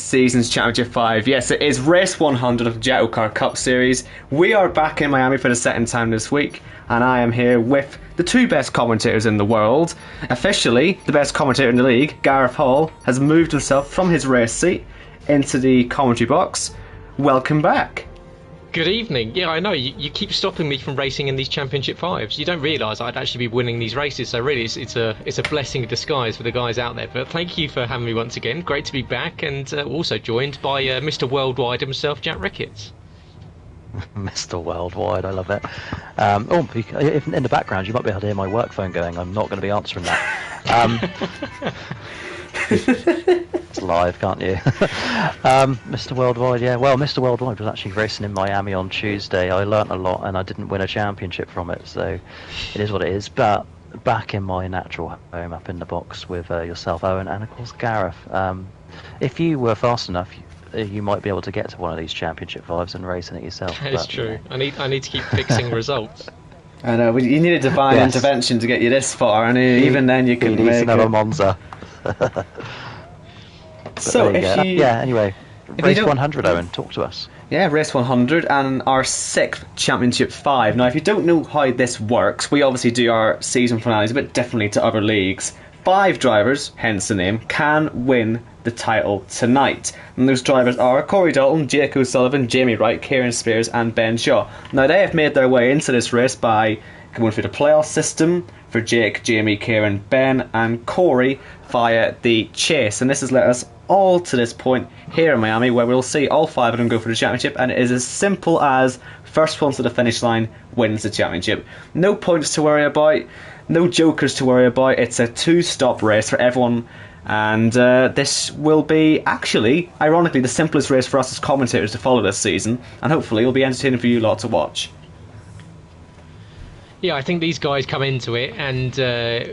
season's Championship 5. Yes, it is race 100 of the JACKOCAR Cup Series. We are back in Miami for the second time this week, and I am here with the two best commentators in the world. Officially, the best commentator in the league, Gareth Hall, has moved himself from his race seat into the commentary box. Welcome back. Good evening. Yeah, I know, you keep stopping me from racing in these Championship 5s. You don't realise I'd actually be winning these races, so really it's a blessing in disguise for the guys out there. But thank you for having me once again. Great to be back, and also joined by Mr. Worldwide himself, Jack Ricketts. Mr. Worldwide, I love it. In the background you might be able to hear my work phone going. I'm not going to be answering that. It's live, can't you? Mr. Worldwide, yeah. Well, Mr. Worldwide was actually racing in Miami on Tuesday. I learnt a lot and I didn't win a championship from it, so it is what it is. But back in my natural home up in the box with yourself, Owen, and of course Gareth. If you were fast enough, you might be able to get to one of these Championship 5s and racing it yourself. It's true. Yeah. I need to keep fixing results. I know, you need a divine intervention to get you this far, and even then you couldn't make another it. Monza. So anyway, race 100, Owen, talk to us. Yeah, race 100 and our 6th Championship 5. Now, if you don't know how this works, we obviously do our season finales a bit differently to other leagues. 5 drivers, hence the name, can win the title tonight. And those drivers are Corey Dalton, Jake O'Sullivan, Jamie Wright, Kieran Spears and Ben Shaw. Now, they have made their way into this race by going through the playoff system for Jake, Jamie, Kieran, Ben and Corey via the chase. And this has led us all to this point here in Miami, where we'll see all 5 of them go for the championship, and it is as simple as first one to the finish line wins the championship. No points to worry about, no jokers to worry about. It's a 2-stop race for everyone, and this will be actually, ironically, the simplest race for us as commentators to follow this season, and hopefully it'll be entertaining for you lot to watch. Yeah, I think these guys come into it and I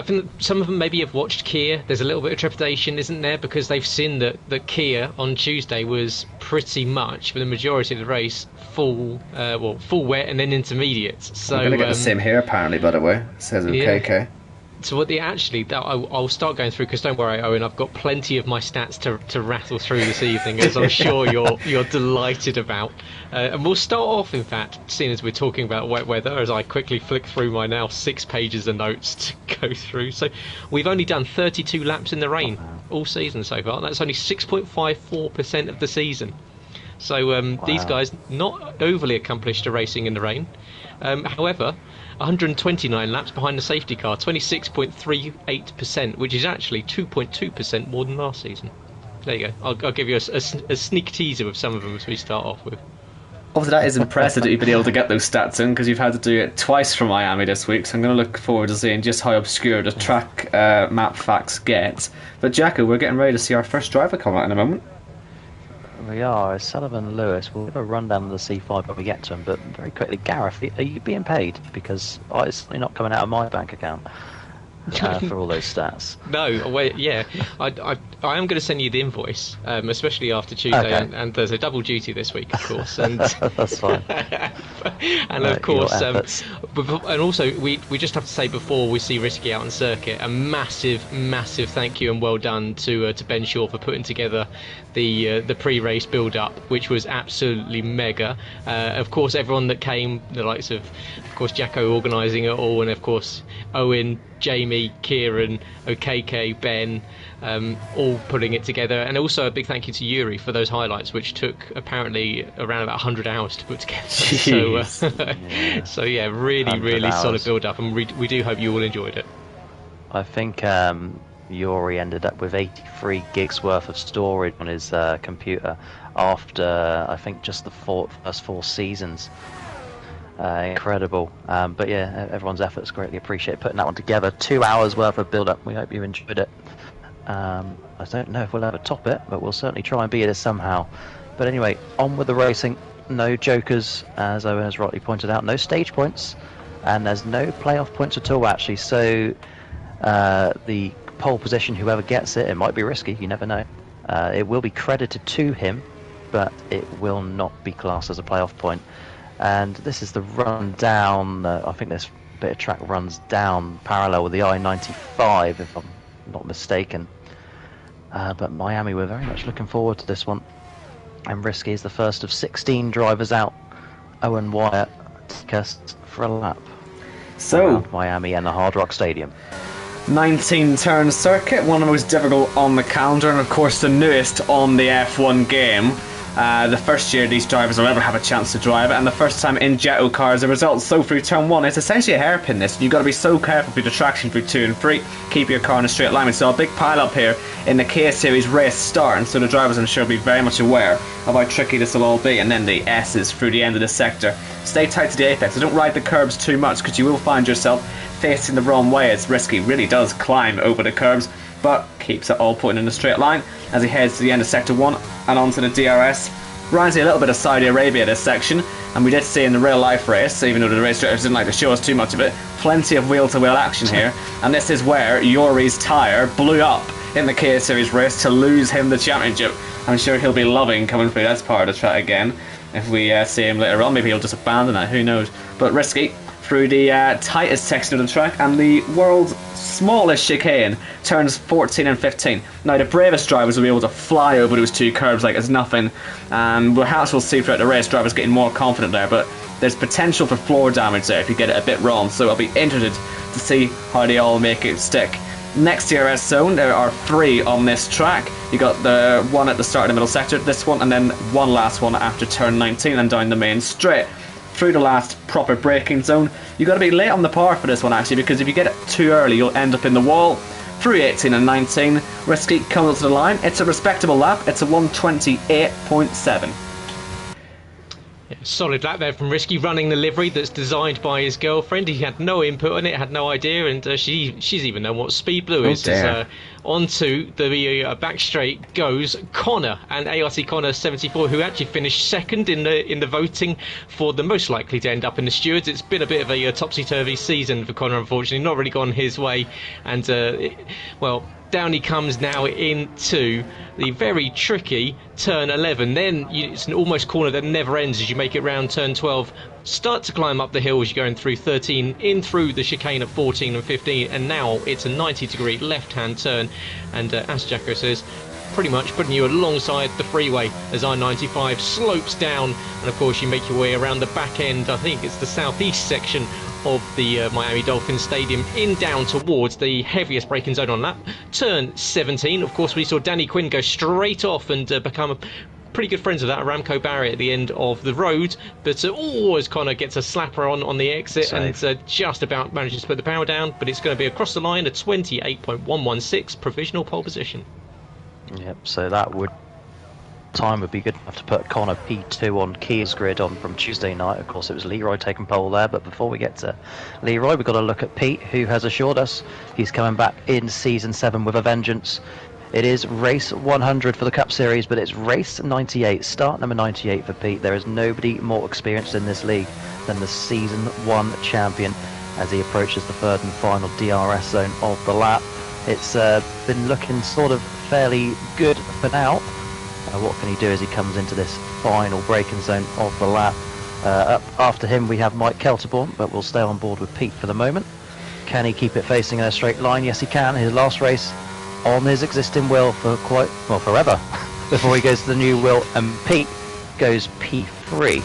think some of them maybe have watched Kia. There's a little bit of trepidation, isn't there? Because they've seen that Kia on Tuesday was pretty much, for the majority of the race, full wet and then intermediates. So I'm going to get the same here, apparently, by the way. It says okay. So what I'll start going through, because don't worry, Owen, I've got plenty of my stats to rattle through this evening, as I'm sure you're delighted about. And we'll start off, in fact, seeing as we're talking about wet weather, as I quickly flick through my now 6 pages of notes to go through. So we've only done 32 laps in the rain all season so far. That's only 6.54% of the season. So these guys, not overly accomplished to racing in the rain. However, 129 laps behind the safety car, 26.38%, which is actually 2.2% more than last season. There you go. I'll give you a sneak teaser of some of them as we start off with. Obviously, that is impressive that you've been able to get those stats in, because you've had to do it twice from Miami this week, so I'm going to look forward to seeing just how obscure the track map facts get. But Jacko, we're getting ready to see our first driver come out in a moment. We are. Sullivan and Lewis. We'll give a rundown of the C5 when we get to them, but very quickly, Gareth, are you being paid? Because it's certainly not coming out of my bank account for all those stats. No, wait, yeah. I am going to send you the invoice, especially after Tuesday and Thursday. Double duty this week, of course. And that's fine. And of course, and also we just have to say, before we see Risky out on circuit, a massive thank you and well done to Ben Shaw for putting together the pre-race build-up, which was absolutely mega. Of course, everyone that came, the likes of course, Jacko organising it all, and of course Owen, Jamie, Kieran, OKK, Ben, all putting it together. And also a big thank you to Yuri for those highlights, which took apparently around about 100 hours to put together. So yeah, really solid build-up, and we do hope you all enjoyed it. I think Yuri ended up with 83 gigs worth of storage on his computer after, I think, just the first 4 seasons. Incredible. But yeah, everyone's efforts greatly appreciated putting that one together. 2 hours worth of build-up. We hope you enjoyed it. I don't know if we'll ever top it, but we'll certainly try and beat it somehow. But anyway, on with the racing. No jokers, as Owen has rightly pointed out. No stage points, and there's no playoff points at all, actually. So the pole position, whoever gets it, it might be risky, you never know. It will be credited to him, but it will not be classed as a playoff point. And this is the run down. I think this bit of track runs down parallel with the I-95, if I'm not mistaken. But Miami, we're very much looking forward to this one. And Risky is the first of 16 drivers out. Owen Wyatt take us for a lap around Miami and the Hard Rock Stadium. 19 turn circuit, one of the most difficult on the calendar, and of course the newest on the F1 game. The first year these drivers will ever have a chance to drive it, and the first time in JACKOCAR as a result. So through turn 1, it's essentially a hairpin this. You've got to be so careful through the traction through 2 and 3, keep your car in a straight line. We saw a big pile up here in the Kia Series race start, and so the drivers I'm sure will be very much aware of how tricky this will all be. And then the S's through the end of the sector. Stay tight to the apex, so don't ride the curbs too much, because you will find yourself facing the wrong way. It's risky, really does climb over the curbs, but keeps it all pointing in a straight line as he heads to the end of sector 1 and onto the DRS. Reminds me a little bit of Saudi Arabia, this section, and we did see in the real life race, even though the race directors didn't like to show us too much of it, plenty of wheel-to-wheel action here, and this is where Yuri's tyre blew up in the Kia Series race to lose him the championship. I'm sure he'll be loving coming through this part of the track again. If we see him later on, maybe he'll just abandon that, who knows. But risky through the tightest section of the track and the world's smallest chicane, turns 14 and 15. Now the bravest drivers will be able to fly over those 2 curbs like it's nothing, and perhaps we'll see throughout the race drivers getting more confident there, but there's potential for floor damage there if you get it a bit wrong, so I'll be interested to see how they all make it stick. Next DRS zone, there are 3 on this track. You got the one at the start of the middle sector, this one, and then one last one after turn 19 and down the main straight. Through the last proper braking zone, you've got to be late on the power for this one actually, because if you get it too early you'll end up in the wall. Through 18 and 19, Risky comes up to the line. It's a respectable lap, it's a 128.7. Yeah, solid lap there from Risky, running the livery that's designed by his girlfriend. He had no input on it, had no idea, and she's even known what speed blue is. Onto the back straight goes Connor, and ARC Connor 74, who actually finished second in the voting for the most likely to end up in the stewards. It's been a bit of a topsy-turvy season for Connor, unfortunately, not really gone his way, and well, down he comes now into the very tricky turn 11. Then it's an almost corner that never ends as you make it round turn 12. Start to climb up the hill as you're going through 13, in through the chicane at 14 and 15, and now it's a 90-degree left-hand turn. And as Jacko says, pretty much putting you alongside the freeway as I-95 slopes down, and of course you make your way around the back end. I think it's the southeast section of the Miami Dolphins Stadium, in down towards the heaviest braking zone on lap. Turn 17, of course, we saw Danny Quinn go straight off and become pretty good friends with that Aramco Barry at the end of the road, but always Connor gets a slapper on the exit. Safe. And just about manages to put the power down, but it's going to be across the line, a 28.116 provisional pole position. Yep, so that time would be good enough to put Connor P2 on Kia's grid on from Tuesday night. Of course, it was Leroy taking pole there, but before we get to Leroy, we've got to look at Pete, who has assured us he's coming back in Season 7 with a vengeance. It is race 100 for the Cup Series, but it's race 98, start number 98 for Pete. There is nobody more experienced in this league than the Season 1 champion as he approaches the third and final DRS zone of the lap. It's been looking sort of fairly good for now. What can he do as he comes into this final braking zone of the lap? Up after him we have Mike Kelterborn, but we'll stay on board with Pete for the moment. Can he keep it facing in a straight line? Yes, he can. His last race on his existing wheel for forever before he goes to the new wheel, and Pete goes P3.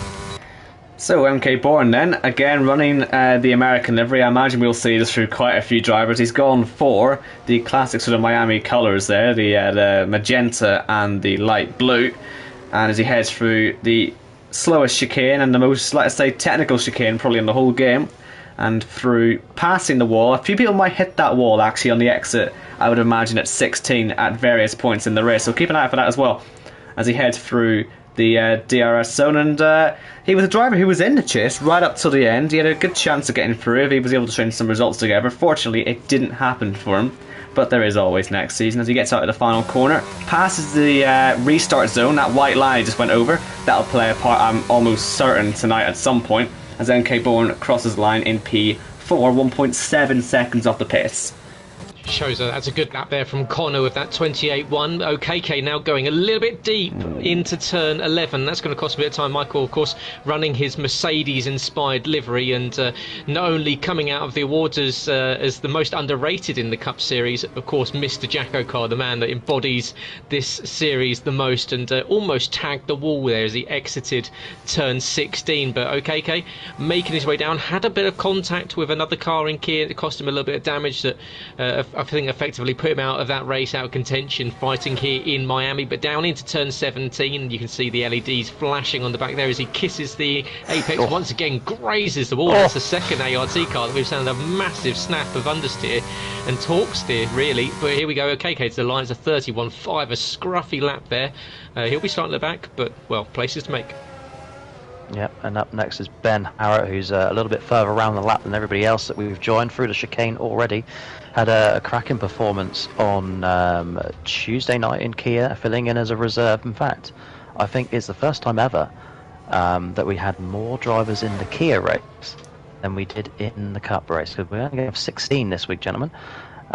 So MK Bourne then, again running the American livery. I imagine we'll see this through quite a few drivers. He's gone for the classic sort of Miami colours there, the magenta and the light blue. And as he heads through the slowest chicane and the most, let's say, technical chicane probably in the whole game, and through passing the wall. A few people might hit that wall actually on the exit, I would imagine, at 16 at various points in the race, so keep an eye out for that as well as he heads through the DRS zone. And he was a driver who was in the chase right up till the end. He had a good chance of getting through if he was able to string some results together. Fortunately, it didn't happen for him, but there is always next season. As he gets out of the final corner, passes the restart zone, that white line he just went over, that'll play a part, I'm almost certain, tonight at some point, as MK Bourne crosses the line in P4, 1.7 seconds off the pace. Shows that's a good lap there from Connor with that 28.1. OKK now going a little bit deep into turn 11. That's going to cost a bit of time. Michael, of course, running his Mercedes-inspired livery, and not only coming out of the awards as the most underrated in the Cup Series, of course, Mr. JACKOCAR, the man that embodies this series the most, and almost tagged the wall there as he exited turn 16. But OKK making his way down, had a bit of contact with another car in Kia. It cost him a little bit of damage that I think effectively put him out of that race, out of contention, fighting here in Miami. But down into turn 17, you can see the LEDs flashing on the back there as he kisses the apex. Once again grazes the wall. That's the second ART car that we've seen a massive snap of understeer and torque steer, really. But here we go. Okay, to the lines of 31.5, a scruffy lap there. He'll be starting at the back, but well, places to make. Yep, and up next is Ben Harrott, who's a little bit further around the lap than everybody else that we've joined through the chicane already. Had a cracking performance on Tuesday night in Kia, filling in as a reserve. In fact, I think it's the first time ever that we had more drivers in the Kia race than we did in the Cup race, because we only have 16 this week, gentlemen.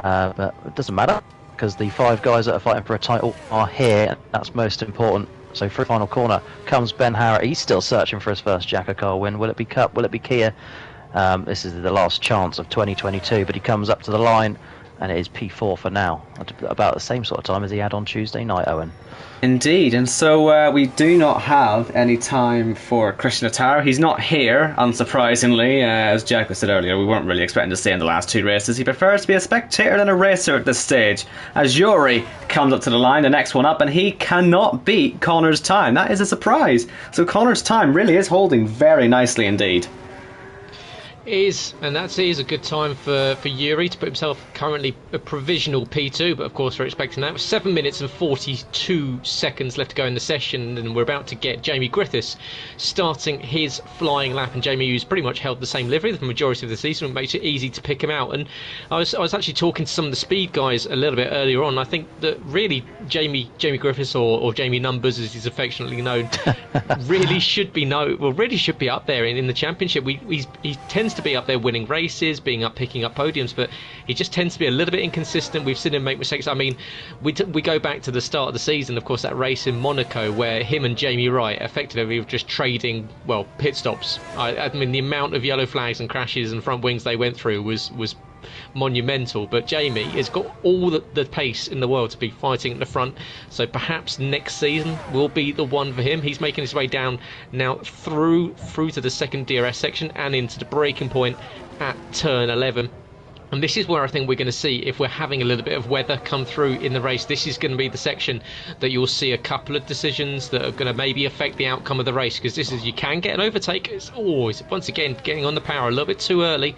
But it doesn't matter, because the 5 guys that are fighting for a title are here, and that's most important. So through final corner comes Ben Harrott. He's still searching for his first JACKOCAR win. Will it be Cup? Will it be Kia? This is the last chance of 2022, but he comes up to the line, and it is P4 for now. At about the same sort of time as he had on Tuesday night, Owen. Indeed, and so we do not have any time for Christian Attara. He's not here, unsurprisingly. As Jacko said earlier, we weren't really expecting to see in the last 2 races. He prefers to be a spectator than a racer at this stage. As Yuri comes up to the line, the next one up, and he cannot beat Connor's time. That is a surprise. So Connor's time really is holding very nicely indeed. And that is a good time for Yuri to put himself currently a provisional P2, but of course we're expecting that. 7 minutes and 42 seconds left to go in the session, and we're about to get Jamie Griffiths starting his flying lap, and Jamie, who's pretty much held the same livery the majority of the season, makes it easy to pick him out. And I was actually talking to some of the speed guys a little bit earlier on. I think that really Jamie Griffiths, or Jamie Numbers as he's affectionately known, really should be up there in the championship. He tends to be up there winning races, picking up podiums, but he just tends to be a little bit inconsistent. We've seen him make mistakes. I mean, we go back to the start of the season, of course, that race in Monaco where him and Jamie Wright effectively were just trading, well, pit stops. I mean, the amount of yellow flags and crashes and front wings they went through was monumental. But Jamie has got all the pace in the world to be fighting at the front, so perhaps next season will be the one for him. He's making his way down now through to the second DRS section and into the braking point at turn 11. And this is where I think we're going to see, if we're having a little bit of weather come through in the race, this is going to be the section that you'll see a couple of decisions that are going to maybe affect the outcome of the race, because this is, you can get an overtake. It's always, once again, getting on the power a little bit too early.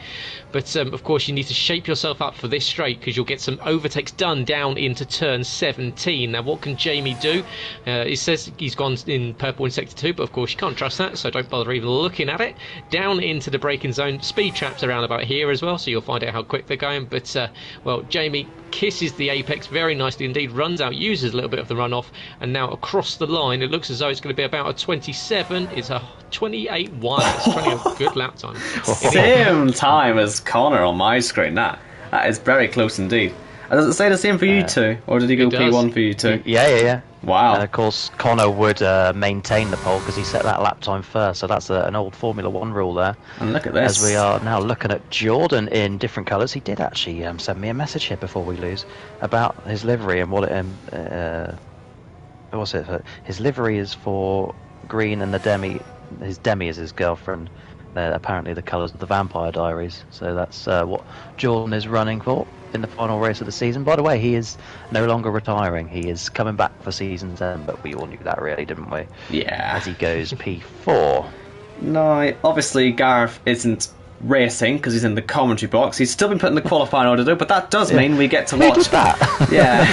But of course you need to shape yourself up for this straight, because you'll get some overtakes done down into turn 17. Now what can Jamie do? He says he's gone in purple in sector 2, but of course you can't trust that, so don't bother even looking at it. Down into the braking zone, speed traps around about here as well, so you'll find out how quick they're going. But well, Jamie kisses the apex very nicely indeed, runs out, uses a little bit of the runoff, and now across the line it looks as though it's going to be about a 27. It's a 28.1. It's 20, a good lap time. Same time as Connor on my screen. That is very close indeed. Does it say the same for you two, or did he go P1 for you two? Yeah. Wow. And of course, Connor would maintain the pole because he set that lap time first, so that's an old Formula 1 rule there. And look at this. As we are now looking at Jordan in different colours. He did actually send me a message here before we lose about his livery and what it... what's it? His livery is for green, and his Demi is his girlfriend. They're apparently the colours of the Vampire Diaries, so that's what Jordan is running for in the final race of the season. By the way, he is no longer retiring. He is coming back for season 10, but we all knew that really, didn't we? Yeah. As he goes P4. No, obviously Gareth isn't racing because he's in the commentary box. He's still been put in the qualifying order though, but that does mean we get to watch that. Yeah.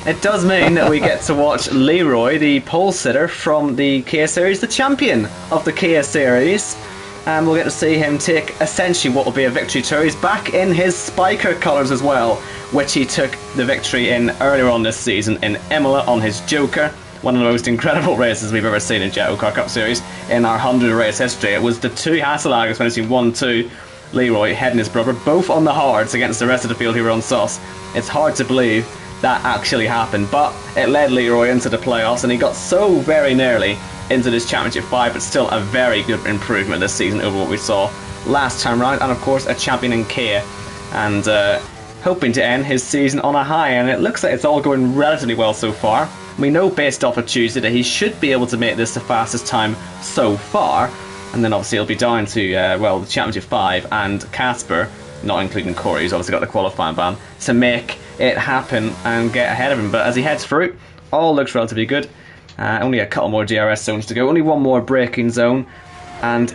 It does mean that we get to watch Leroy, the pole sitter from the Kia Series, the champion of the Kia Series. And we'll get to see him take essentially what will be a victory tour. He's back in his Spiker colours as well, which he took the victory in earlier on this season in Imola on his Joker. One of the most incredible races we've ever seen in JACKOCAR Cup Series in our 100 race history. It was the two Hasselaggers finishing 1-2 Leroy, head and his brother, both on the hards against the rest of the field who were on sauce. It's hard to believe that actually happened, but it led Leroy into the playoffs, and he got so very nearly into this Championship 5, but still a very good improvement this season over what we saw last time round, and of course a champion in Kia, and hoping to end his season on a high, and it looks like it's all going relatively well so far. We know based off of Tuesday that he should be able to make this the fastest time so far, and then obviously it'll be down to, the Championship 5 and Casper, not including Corey, who's obviously got the qualifying ban, to make it happen and get ahead of him. But as he heads through, all looks relatively good. Only a couple more DRS zones to go, only one more braking zone, and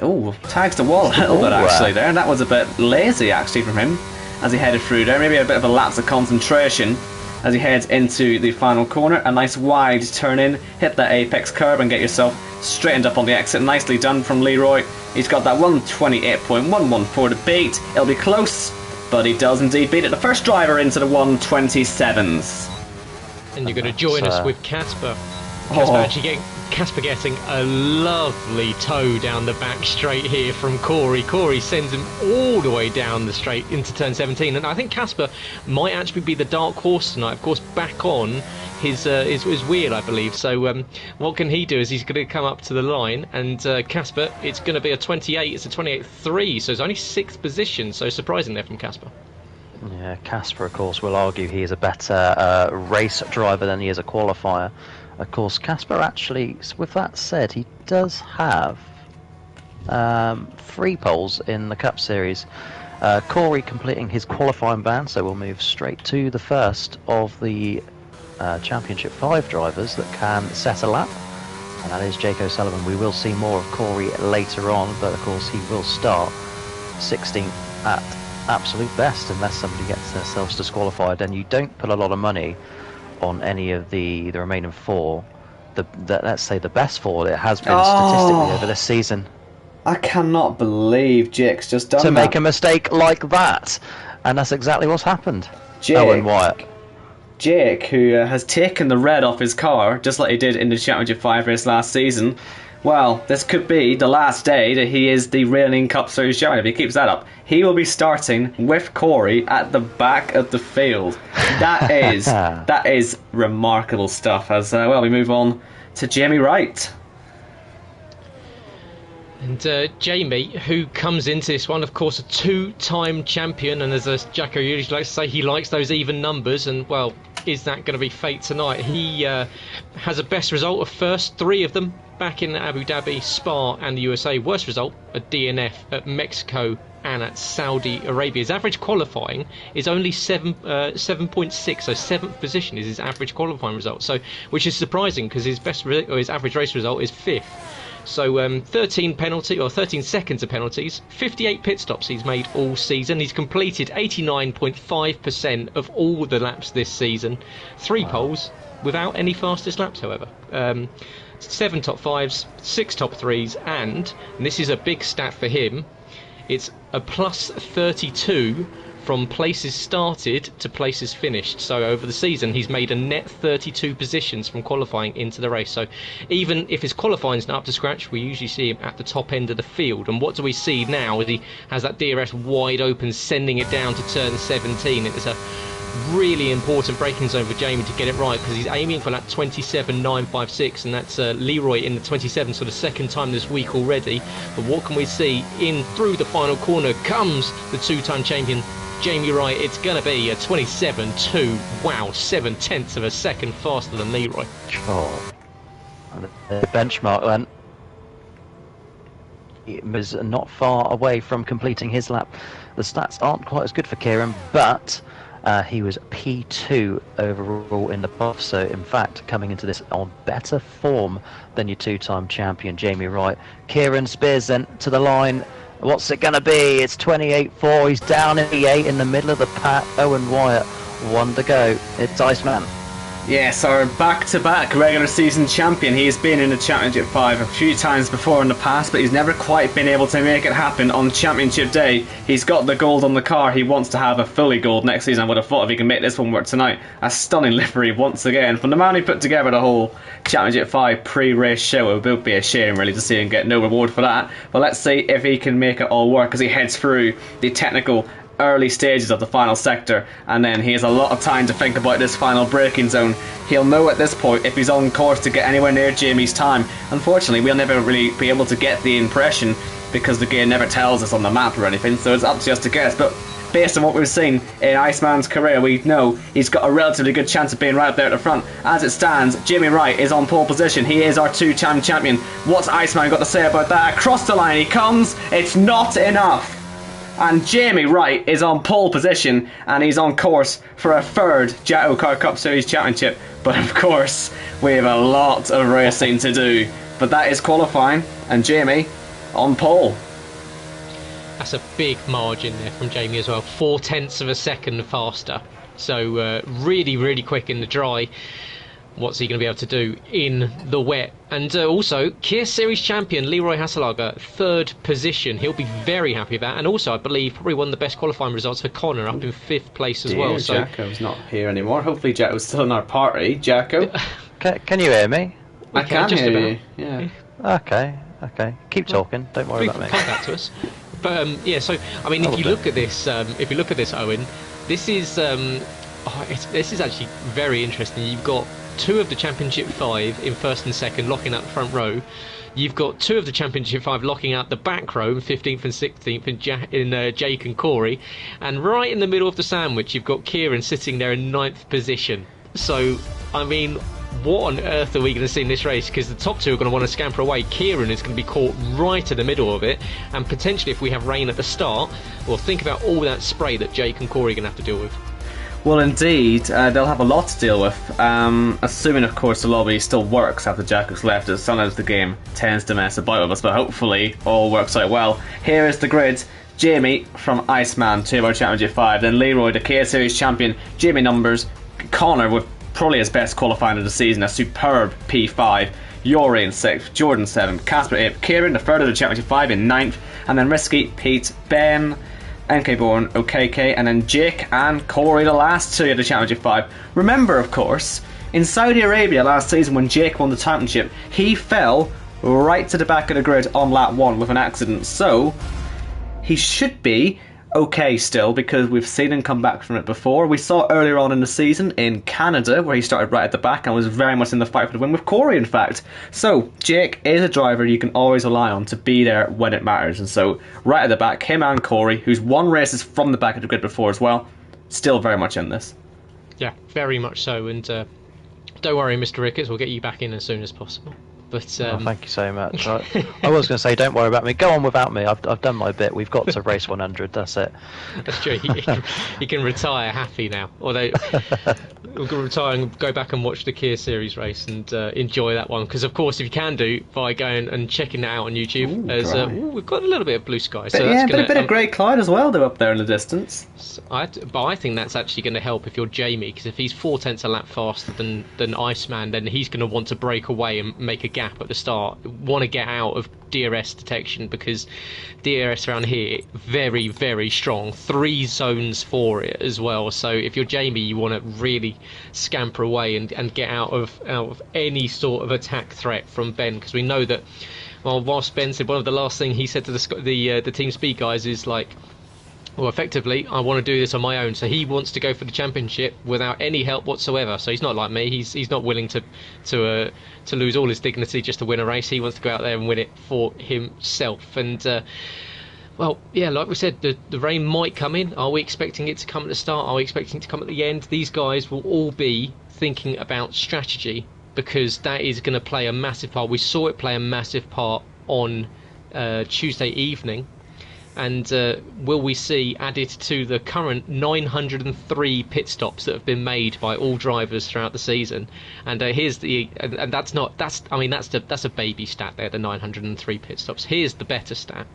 tags the wall a little bit actually there, and that was a bit lazy actually from him as he headed through there. Maybe a bit of a lapse of concentration as he heads into the final corner. A nice wide turn in, hit that apex curb and get yourself straightened up on the exit. Nicely done from Leroy. He's got that 128.114 to beat. It'll be close, but he does indeed beat it. The first driver into the 127s. And you're going to join us with Casper. Casper getting a lovely tow down the back straight here from Corey. Corey sends him all the way down the straight into turn 17, and I think Casper might actually be the dark horse tonight. Of course, back on his wheel, I believe. So what can he do? Is he's going to come up to the line, and Casper, it's going to be a 28. It's a 28.3, so it's only 6th position. So surprising there from Casper. Yeah, Casper, of course, will argue he is a better race driver than he is a qualifier. Of course, Casper actually, with that said, he does have 3 poles in the Cup Series. Corey completing his qualifying ban, so we'll move straight to the first of the Championship 5 drivers that can set a lap, and that is Jake O'Sullivan. We will see more of Corey later on, but of course he will start 16th at absolute best unless somebody gets themselves disqualified, and you don't put a lot of money on any of the remaining 4. Let's say the best 4 it has been statistically over this season. I cannot believe Jake's just done to that. make a mistake like that, and that's exactly what's happened. Jake, Owen Wyatt. Jake, who has taken the red off his car, just like he did in the Championship 5 race last season. Well, this could be the last day that he is the reigning Cup Series champion. If he keeps that up, he will be starting with Corey at the back of the field. That is remarkable stuff. As we move on to Jamie Wright. And Jamie, who comes into this one, of course, a 2-time champion, and as Jacko usually likes to say, he likes those even numbers, and, well, is that going to be fate tonight? He has a best result of first 3 of them back in Abu Dhabi, Spa and the USA. Worst result at DNF, at Mexico and at Saudi Arabia. His average qualifying is only 7.6, so 7th position is his average qualifying result, so which is surprising because his average race result is 5th. So 13 seconds of penalties, 58 pit stops he's made all season. He's completed 89.5% of all the laps this season. 3 poles without any fastest laps, however. 7 top 5s, 6 top 3s, and this is a big stat for him, it's a plus 32 from places started to places finished. So over the season he's made a net 32 positions from qualifying into the race. So even if his qualifying's not up to scratch, we usually see him at the top end of the field. And what do we see now as he has that DRS wide open, sending it down to turn 17? It's a really important braking zone for Jamie to get it right, because he's aiming for that 27.956, and that's Leroy in the 27 for the 2nd time this week already. But what can we see? In through the final corner comes the 2-time champion Jamie Wright. It's going to be a 27.2. Wow, 0.7 of a second faster than Leroy. Oh, the benchmark then. He was not far away from completing his lap. The stats aren't quite as good for Kieran, but he was P2 overall in the buff, so in fact coming into this on better form than your 2-time champion Jamie Wright. Kieran Spears then to the line. What's it going to be? It's 28.4. He's down in the 8 in the middle of the pack. Owen Wyatt, 1 to go. It's Iceman. Yes, our back-to-back regular season champion. He has been in the Championship 5 a few times before in the past, but he's never quite been able to make it happen on Championship Day. He's got the gold on the car. He wants to have a fully gold next season. I would have thought if he can make this one work tonight. A stunning livery once again. From the man who put together the whole Championship 5 pre-race show, it would be a shame really to see him get no reward for that. But let's see if he can make it all work as he heads through the technical early stages of the final sector, and then he has a lot of time to think about this final braking zone. He'll know at this point if he's on course to get anywhere near Jamie's time. Unfortunately, we'll never really be able to get the impression because the game never tells us on the map or anything, so it's up to us to guess. But based on what we've seen in Iceman's career, we know he's got a relatively good chance of being right up there at the front. As it stands, Jamie Wright is on pole position. He is our two-time champion. What's Iceman got to say about that? Across the line he comes. It's not enough. And Jamie Wright is on pole position, and he's on course for a third JACKOCAR Cup Series Championship. But of course, we have a lot of racing to do. But that is qualifying, and Jamie on pole. That's a big margin there from Jamie as well. 0.4 of a second faster. So really, really quick in the dry. What's he going to be able to do in the wet? And also, Kia Series champion Leroy Hasselager, third position. He'll be very happy with that. And also, I believe, probably one of the best qualifying results for Connor, up in 5th place as well. So Jacko's not here anymore. Hopefully Jacko's still in our party. Jacko? Can you hear me? I can just hear about. you. Yeah. Okay. Keep talking. Don't worry about me. Come back to us. But yeah, so I mean, if you look at this, Owen, this is this is actually very interesting. You've got 2 of the Championship 5 in first and second, locking out the front row. You've got 2 of the Championship 5 locking out the back row, 15th and 16th in Jake and Corey. And right in the middle of the sandwich, you've got Kieran sitting there in 9th position. So, I mean, what on earth are we going to see in this race? Because the top 2 are going to want to scamper away. Kieran is going to be caught right in the middle of it. And potentially, if we have rain at the start, well, think about all that spray that Jake and Corey are going to have to deal with. Well, indeed, they'll have a lot to deal with, assuming, of course, the lobby still works after Jacko's left, as sometimes the game tends to mess about with us, but hopefully all works out well. Here is the grid. Jamie from Iceman, 2 of our Championship 5, then Leroy, the Kia Series champion, Jamie numbers, Connor with probably his best qualifying of the season, a superb P5, Yori in 6th, Jordan 7th, Casper 8th, Kieran, the third of the Championship 5 in 9th, and then Risky, Pete, Ben, NK Born, OKK, and then Jake and Corey, the last 2 of the Championship 5. Remember, of course, in Saudi Arabia last season when Jake won the championship, he fell right to the back of the grid on lap 1 with an accident. So, he should be okay still, because we've seen him come back from it before. We saw earlier on in the season in Canada where he started right at the back and was very much in the fight for the win with Corey, in fact. So Jake is a driver you can always rely on to be there when it matters, and so right at the back, him and Corey, who's won races from the back of the grid before as well, still very much in this. Yeah, very much so. And don't worry, Mr. Ricketts, we'll get you back in as soon as possible. But thank you so much. I was going to say, don't worry about me. Go on without me. I've done my bit. We've got to race 100. That's it. That's true. You can retire happy now. Although we're going to retire and go back and watch the Kia Series race and enjoy that one. Because of course, if you can do by going and checking it out on YouTube, we've got a little bit of blue sky. So a bit of Great Clyde as well. They're up there in the distance. But I think that's actually going to help if you're Jamie, because if he's 0.4 a lap faster than Iceman, then he's going to want to break away and make a gap at the start, want to get out of DRS detection, because DRS around here very, very strong, 3 zones for it as well. So if you're Jamie, you want to really scamper away and get out of any sort of attack threat from Ben, because we know that, well, whilst Ben said one of the last thing he said to the team speed guys is like, well, effectively, I want to do this on my own. So he wants to go for the championship without any help whatsoever. So he's not like me. He's not willing to lose all his dignity just to win a race. He wants to go out there and win it for himself. And well, yeah, like we said, the rain might come in. Are we expecting it to come at the start? Are we expecting it to come at the end? These guys will all be thinking about strategy, because that is going to play a massive part. We saw it play a massive part on Tuesday evening. And will we see added to the current 903 pit stops that have been made by all drivers throughout the season? And here's and that's a baby stat there, the 903 pit stops. Here's the better stat.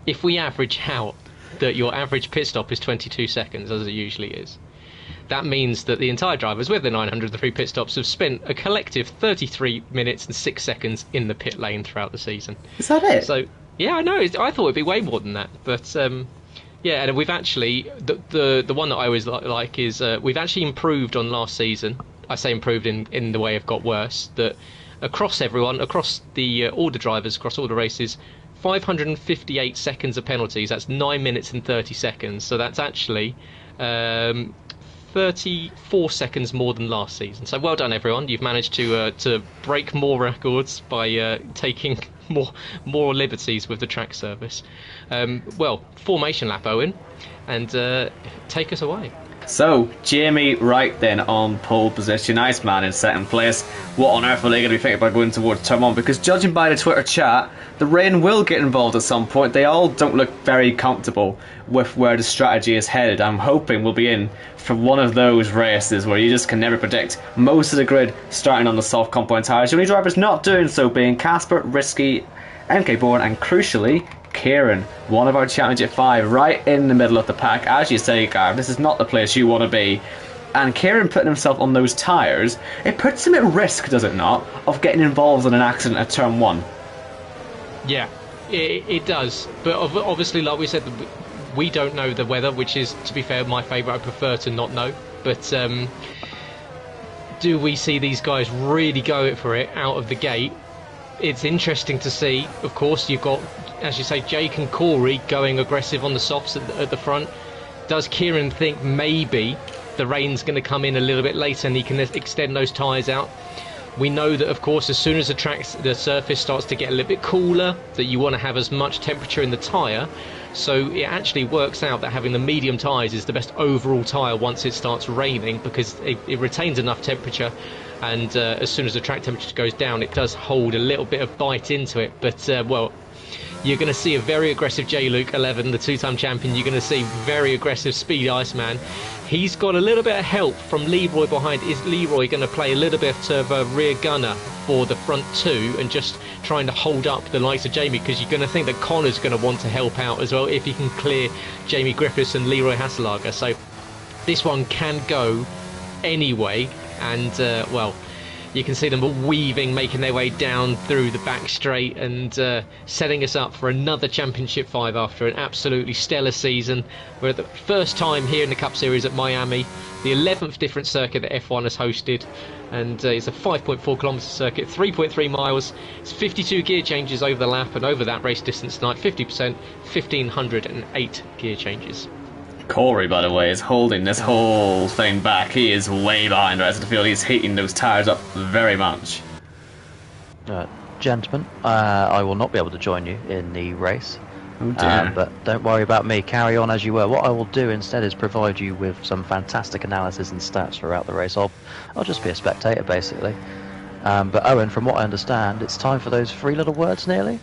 If we average out that your average pit stop is 22 seconds, as it usually is, that means that the entire drivers with the 903 pit stops have spent a collective 33 minutes and 6 seconds in the pit lane throughout the season. Is that it? So, yeah, I know. I thought it'd be way more than that. But, yeah, and we've actually... The one that I always like is we've actually improved on last season. I say improved in the way it got worse. That across everyone, across all the drivers, across all the races... 558 seconds of penalties. That's 9 minutes and 30 seconds. So that's actually 34 seconds more than last season. So well done, everyone. You've managed to break more records by taking more liberties with the track service. Well, formation lap, Owen, and take us away. So, Jamie Wright then on pole position, Iceman in second place. What on earth are they going to be thinking about going towards turn 1? Because judging by the Twitter chat, the rain will get involved at some point. They all don't look very comfortable with where the strategy is headed. I'm hoping we'll be in for one of those races where you just can never predict. Most of the grid starting on the soft compound tyres. The only drivers not doing so being Casper, Risky, MK Bourne, and crucially, Kieran, one of our Championship 5, right in the middle of the pack. As you say, Gareth, this is not the place you want to be. And Kieran putting himself on those tyres, it puts him at risk, does it not, of getting involved in an accident at turn 1? Yeah, it does. But obviously, like we said, we don't know the weather, which is, to be fair, my favourite. I prefer to not know. But do we see these guys really go for it out of the gate? It's interesting to see. Of course, you've got, as you say, Jake and Corey going aggressive on the softs at the front. Does Kieran think maybe the rain's going to come in a little bit later and he can extend those tyres out? We know that, of course, as soon as the surface starts to get a little bit cooler, that you want to have as much temperature in the tyre. So it actually works out that having the medium tyres is the best overall tyre once it starts raining, because it retains enough temperature, and as soon as the track temperature goes down, it does hold a little bit of bite into it. But, well, you're going to see a very aggressive J-Luke 11, the two-time champion. You're going to see very aggressive Speed Iceman. He's got a little bit of help from Leroy behind. Is Leroy going to play a little bit of a rear gunner for the front two and just trying to hold up the likes of Jamie? Because you're going to think that Connor's going to want to help out as well if he can clear Jamie Griffiths and Leroy Hasselager. So this one can go anyway. And, well, you can see them weaving, making their way down through the back straight and setting us up for another Championship 5 after an absolutely stellar season. We're at the first time here in the Cup Series at Miami, the 11th different circuit that F1 has hosted, and it's a 5.4 kilometre circuit, 3.3 miles. It's 52 gear changes over the lap, and over that race distance tonight, 50%, 1,508 gear changes. Corey, by the way, is holding this whole thing back. He is way behind the rest of the field. He's heating those tyres up very much. Gentlemen, I will not be able to join you in the race. Oh dear. But don't worry about me. Carry on as you were. What I will do instead is provide you with some fantastic analysis and stats throughout the race. I'll just be a spectator, basically. But Owen, from what I understand, it's time for those 3 little words nearly.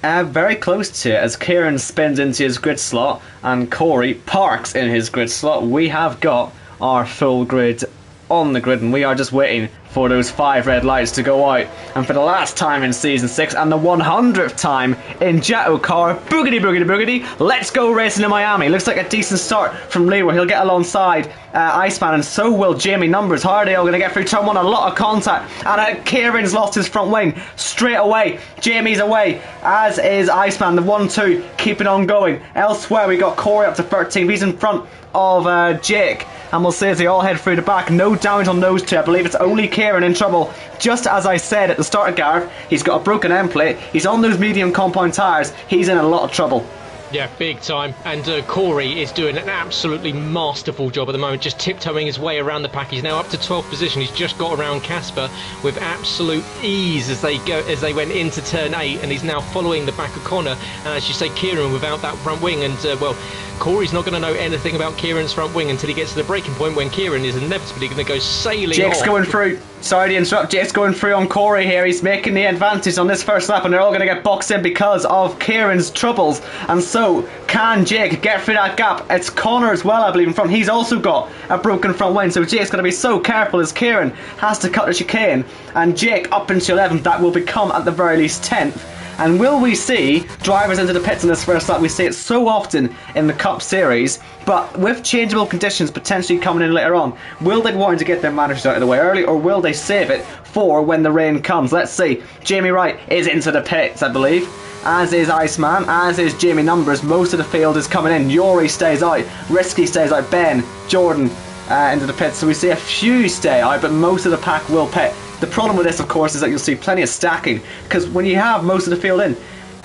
Very close to it, as Kieran spins into his grid slot and Corey parks in his grid slot. We have got our full grid on the grid, and we are just waiting for those 5 red lights to go out. And for the last time in Season 6 and the 100th time in JACKOCAR, boogity boogity boogity, let's go racing in Miami. Looks like a decent start from Leroy. He'll get alongside Iceman, and so will Jamie Numbers. How are they all going to get through turn 1? A lot of contact, and Kieran's lost his front wing straight away. Jamie's away, as is Iceman. The 1-2 keeping on going. Elsewhere we got Corey up to 13th. He's in front of Jake, and we'll see as they all head through the back. No damage on those two. I believe it's only Kieran in trouble. Just as I said at the start of Gareth, he's got a broken end plate. He's on those medium compound tyres. He's in a lot of trouble. Yeah, big time. And Corey is doing an absolutely masterful job at the moment, just tiptoeing his way around the pack. He's now up to 12th position. He's just got around Casper with absolute ease as they went into turn 8, and he's now following the back of Connor. And as you say, Kieran without that front wing, and well, Corey's not going to know anything about Kieran's front wing until he gets to the breaking point, when Kieran is inevitably going to go sailing Jake's off. going through. Sorry to interrupt. Jake's going through on Corey here. He's making the advantage on this first lap, and they're all going to get boxed in because of Kieran's troubles. And so can Jake get through that gap? It's Connor as well, I believe, in front. He's also got a broken front wing, so Jake's got to be so careful as Kieran has to cut the chicane. And Jake up into 11th, that will become at the very least 10th. And will we see drivers into the pits in this first lap? We see it so often in the Cup Series, but with changeable conditions potentially coming in later on, will they want to get their managers out of the way early, or will they save it for when the rain comes? Let's see. Jamie Wright is into the pits, I believe, as is Iceman, as is Jamie Numbers. Most of the field is coming in. Yori stays out, Risky stays out, Ben, Jordan into the pits. So we see a few stay out, but most of the pack will pit. The problem with this, of course, is that you'll see plenty of stacking, because when you have most of the field in,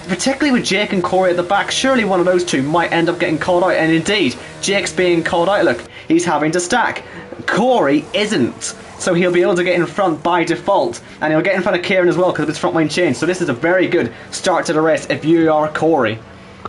particularly with Jake and Corey at the back, surely one of those two might end up getting called out. And indeed, Jake's being called out. Look, he's having to stack. Corey isn't, so he'll be able to get in front by default, and he'll get in front of Kieran as well because of his front wing change. So this is a very good start to the race if you are Corey.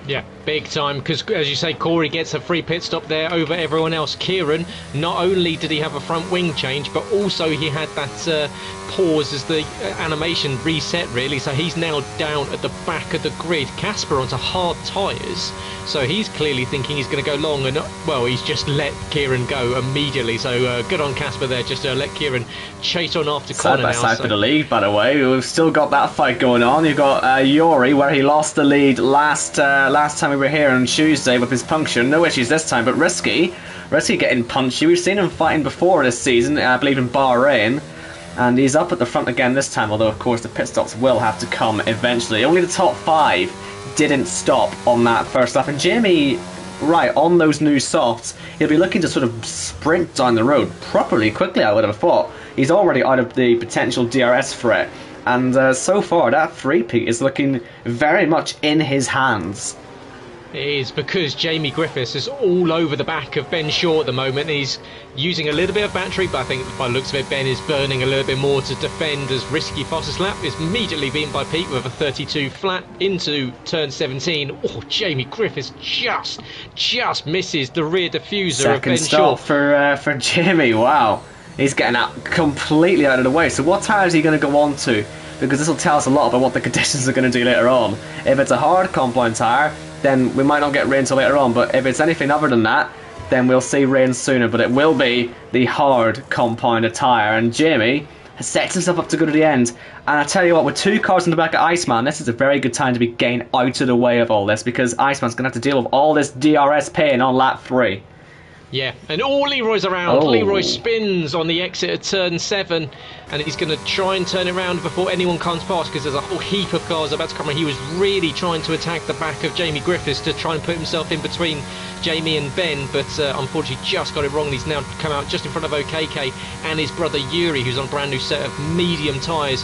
Yeah, big time, because as you say, Corey gets a free pit stop there over everyone else. Kieran, not only did he have a front wing change, but also he had that pause as the animation reset, really, so he's now down at the back of the grid. Casper onto hard tyres, so he's clearly thinking he's going to go long, and well, he's just let Kieran go immediately, so good on Casper there, just to let Kieran chase on after Connor now. Side by side for the lead, by the way. We've still got that fight going on. You've got Yori, where he lost the lead last time we were here on Tuesday with his puncture. No issues this time, but Risky getting punchy. We've seen him fighting before this season, I believe in Bahrain, and he's up at the front again this time, although of course the pit stops will have to come eventually. Only the top 5 didn't stop on that first lap, and Jamie Wright, on those new softs, he'll be looking to sort of sprint down the road properly quickly, I would have thought. He's already out of the potential DRS threat, and so far that three-peat is looking very much in his hands. It is, because Jamie Griffiths is all over the back of Ben Shaw at the moment. He's using a little bit of battery, but I think by the looks of it, Ben is burning a little bit more to defend, as Risky fastest lap is immediately beaten by Pete with a 32 flat into turn 17. Oh, Jamie Griffiths just misses the rear diffuser of Ben Shaw. Second stop for Jamie, wow. He's getting out completely out of the way. So what tyre is he going to go on to? Because this will tell us a lot about what the conditions are going to do later on. If it's a hard compound tyre, then we might not get rain till later on, but if it's anything other than that, then we'll see rain sooner. But it will be the hard compound tyre, and Jamie has set himself up to go to the end. And I tell you what, with 2 cars in the back of Iceman, this is a very good time to be getting out of the way of all this, because Iceman's going to have to deal with all this DRS pain on lap 3. Yeah, and Leroy's around. Leroy spins on the exit at turn 7, and he's going to try and turn it around before anyone comes past, because there's a whole heap of cars about to come around. He was really trying to attack the back of Jamie Griffiths to try and put himself in between Jamie and Ben, but unfortunately just got it wrong. He's now come out just in front of OKK and his brother Yuri, who's on a brand new set of medium tyres.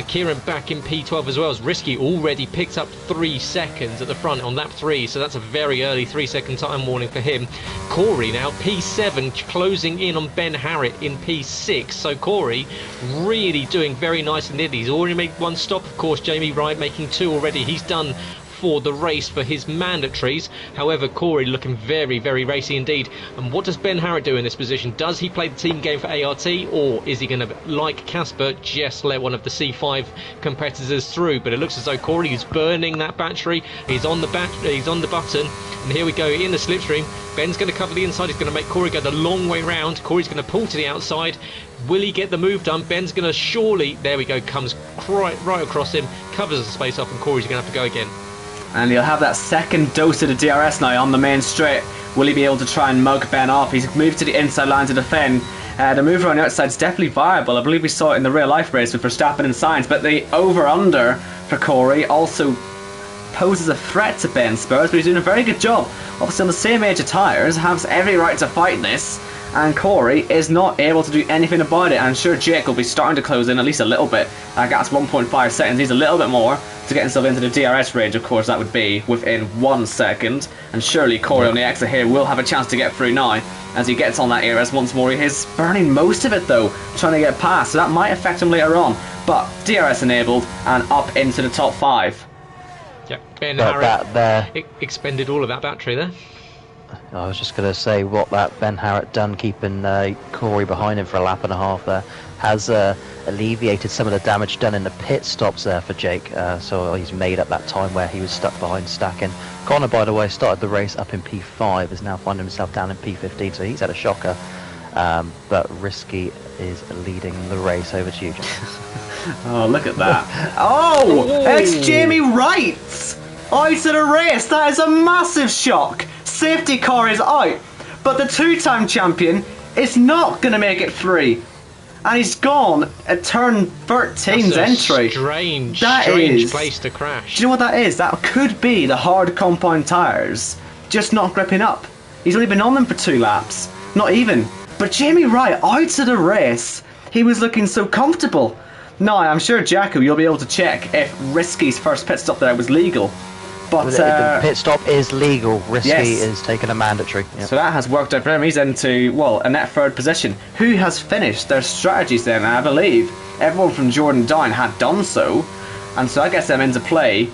Kieran back in P12 as well, as Risky already picked up 3 seconds at the front on lap 3, so that's a very early 3-second time warning for him. Corey now P7, closing in on Ben Harrett in P6, so Corey really doing very nice indeed. He's already made 1 stop, of course. Jamie Wright making 2 already. He's done for the race for his mandatories. However, Corey looking very, very racy indeed. And what does Ben Harrett do in this position? Does he play the team game for ART, or is he going to, like Casper, just let one of the C5 competitors through? But it looks as though Corey is burning that battery. He's on the button, and here we go in the slipstream. Ben's going to cover the inside. He's going to make Corey go the long way round. Corey's going to pull to the outside. Will he get the move done? Ben's going to surely, there we go, comes right across him, covers the space up, and Corey's going to have to go again. And he'll have that second dose of the DRS now on the main straight. Will he be able to try and mug Ben off? He's moved to the inside line to defend. The move around the outside is definitely viable. I believe we saw it in the real life race with Verstappen and Sainz, but the over-under for Corey also poses a threat to Ben Spurs, but he's doing a very good job. Obviously on the same age of tyres, has every right to fight this, and Corey is not able to do anything about it. I'm sure Jake will be starting to close in at least a little bit. That's 1.5 seconds. He's a little bit more to get himself into the DRS range. Of course, that would be within 1 second. And surely Corey on the exit here will have a chance to get through now as he gets on that ERS once more. He's burning most of it though, trying to get past, so that might affect him later on. But DRS enabled and up into the top 5. Yeah, Ben Harrett expended all of that battery there. I was just going to say what that Ben Harrett done keeping Corey behind him for a lap and a half there has alleviated some of the damage done in the pit stops there for Jake. So he's made up that time where he was stuck behind stacking. Connor, by the way, started the race up in P5, is now finding himself down in P15, so he's had a shocker. But Risky is leading the race. Over to you, Jake. Oh, look at that. Oh, it's Jamie Wright out of the race. That is a massive shock. Safety car is out, but the two-time champion is not going to make it free. And he's gone at turn 13's entry. Strange Is, place to crash. do you know what that is? That could be the hard compound tyres just not gripping up. He's only been on them for 2 laps. Not even. But Jamie Wright, out of the race, he was looking so comfortable. Now, I'm sure, Jacko, you'll be able to check if Risky's first pit stop there was legal. But the pit stop is legal. Risky is taking a mandatory. Yep. So that has worked out for him. He's into, well, a net third position. Who has finished their strategies then? And I believe everyone from Jordan down had done so. And so I guess them into play.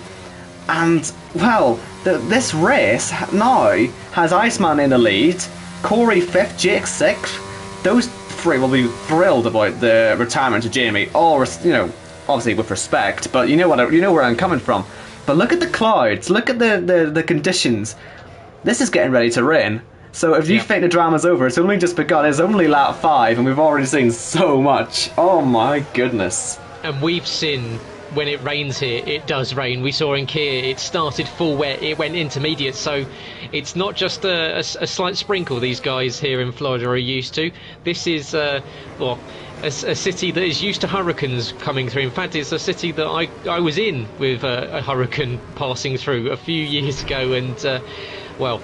And, well, this race now has Iceman in the lead, Corey 5th, Jake 6th. Those three will be thrilled about the retirement of Jamie. All, obviously with respect, but you know where I'm coming from. But look at the clouds, look at the conditions. This is getting ready to rain. So if you think the drama's over, it's only just begun. It's only lap 5 and we've already seen so much. Oh my goodness. And we've seen when it rains here, it does rain. We saw in Kia, it started full wet, it went intermediate. So it's not just a slight sprinkle these guys here in Florida are used to. This is, a city that is used to hurricanes coming through. In fact, it's a city that I was in with a hurricane passing through a few years ago, and well,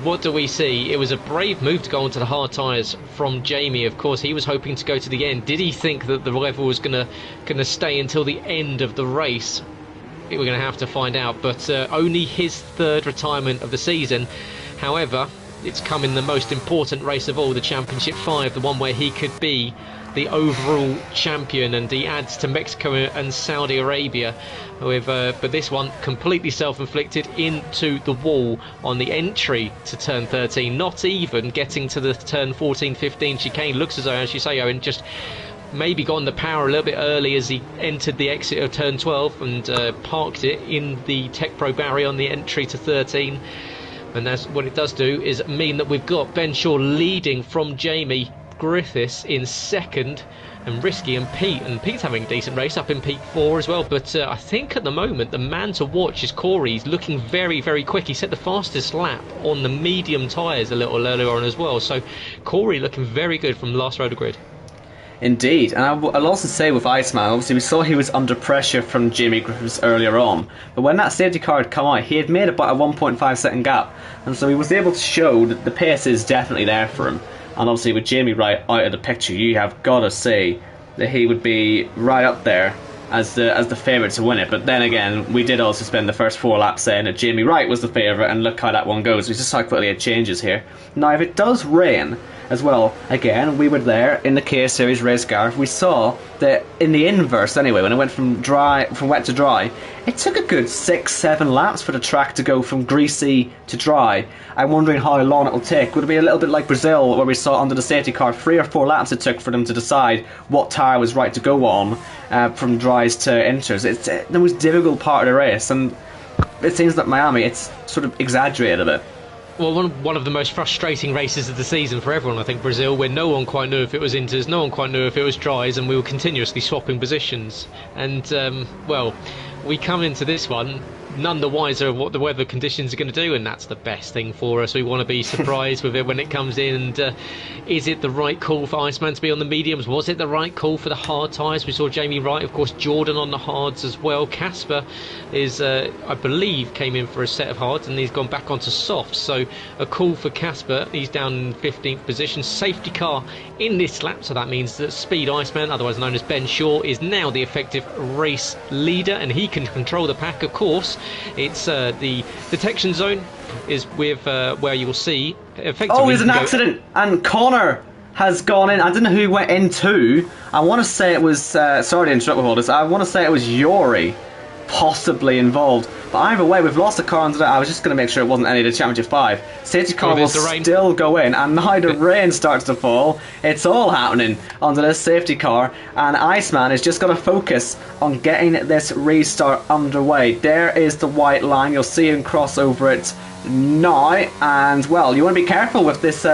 what do we see? It was a brave move to go onto the hard tyres from Jamie. Of course, he was hoping to go to the end. Did he think that the weather was gonna stay until the end of the race? We're going to have to find out, but only his 3rd retirement of the season. However, it's come in the most important race of all, the Championship 5, the one where he could be the overall champion, and he adds to Mexico and Saudi Arabia with but this one completely self-inflicted into the wall on the entry to turn 13, not even getting to the turn 14-15 chicane. Looks as though, as you say, Owen, just maybe got on the power a little bit early as he entered the exit of turn 12 and parked it in the Tech Pro barrier on the entry to 13. And that's what it does do, is mean that we've got Ben Shaw leading from Jamie, Griffiths in 2nd, and Risky and Pete. And Pete's having a decent race up in P4 as well. But I think at the moment the man to watch is Corey. He's looking very, very quick. He set the fastest lap on the medium tyres a little earlier on as well. So Corey looking very good from the last row of the grid. Indeed, and I'll also say with Iceman, obviously we saw he was under pressure from Jamie Griffiths earlier on, but when that safety car had come out, he had made about a 1.5 second gap, and so he was able to show that the pace is definitely there for him. And obviously with Jamie Wright out of the picture, you have got to say that he would be right up there as the favourite to win it. But then again, we did also spend the first 4 laps saying that Jamie Wright was the favourite, and look how that one goes. It's just how quickly it changes here. Now, if it does rain as well, again, we were there in the K Series race car. We saw that in the inverse anyway, when it went from wet to dry, it took a good 6-7 laps for the track to go from greasy to dry. I'm wondering how long it will take. Would it be a little bit like Brazil, where we saw under the safety car 3 or 4 laps it took for them to decide what tyre was right to go on from dries to inters? It's the most difficult part of the race, and it seems that Miami, it's sort of exaggerated a bit. Well, one of the most frustrating races of the season for everyone, I think, Brazil, where no one quite knew if it was inters, no one quite knew if it was dries, and we were continuously swapping positions. And, well, we come into this one none the wiser of what the weather conditions are going to do, and that's the best thing for us. We want to be surprised with it when it comes in. And is it the right call for Iceman to be on the mediums? Was it the right call for the hard tyres? We saw Jamie Wright, of course, Jordan on the hards as well. Casper is, I believe, came in for a set of hards, and he's gone back onto softs. So a call for Casper. He's down in 15th position. Safety car in this lap, so that means that Speed Iceman, otherwise known as Ben Shaw, is now the effective race leader, and he can control the pack, of course. It's the detection zone is with where you will see effectively. Oh, there's an accident, and Connor has gone in. I don't know who he went into. I want to say it was. Sorry to interrupt with all this. I want to say it was Yori possibly involved. But either way, we've lost a car onto that. I was just going to make sure it wasn't any of the Championship 5. Safety car will still go in, and now the rain starts to fall. It's all happening onto this safety car, and Iceman is just going to focus on getting this restart underway. There is the white line. You'll see him cross over it now, and well, you want to be careful with this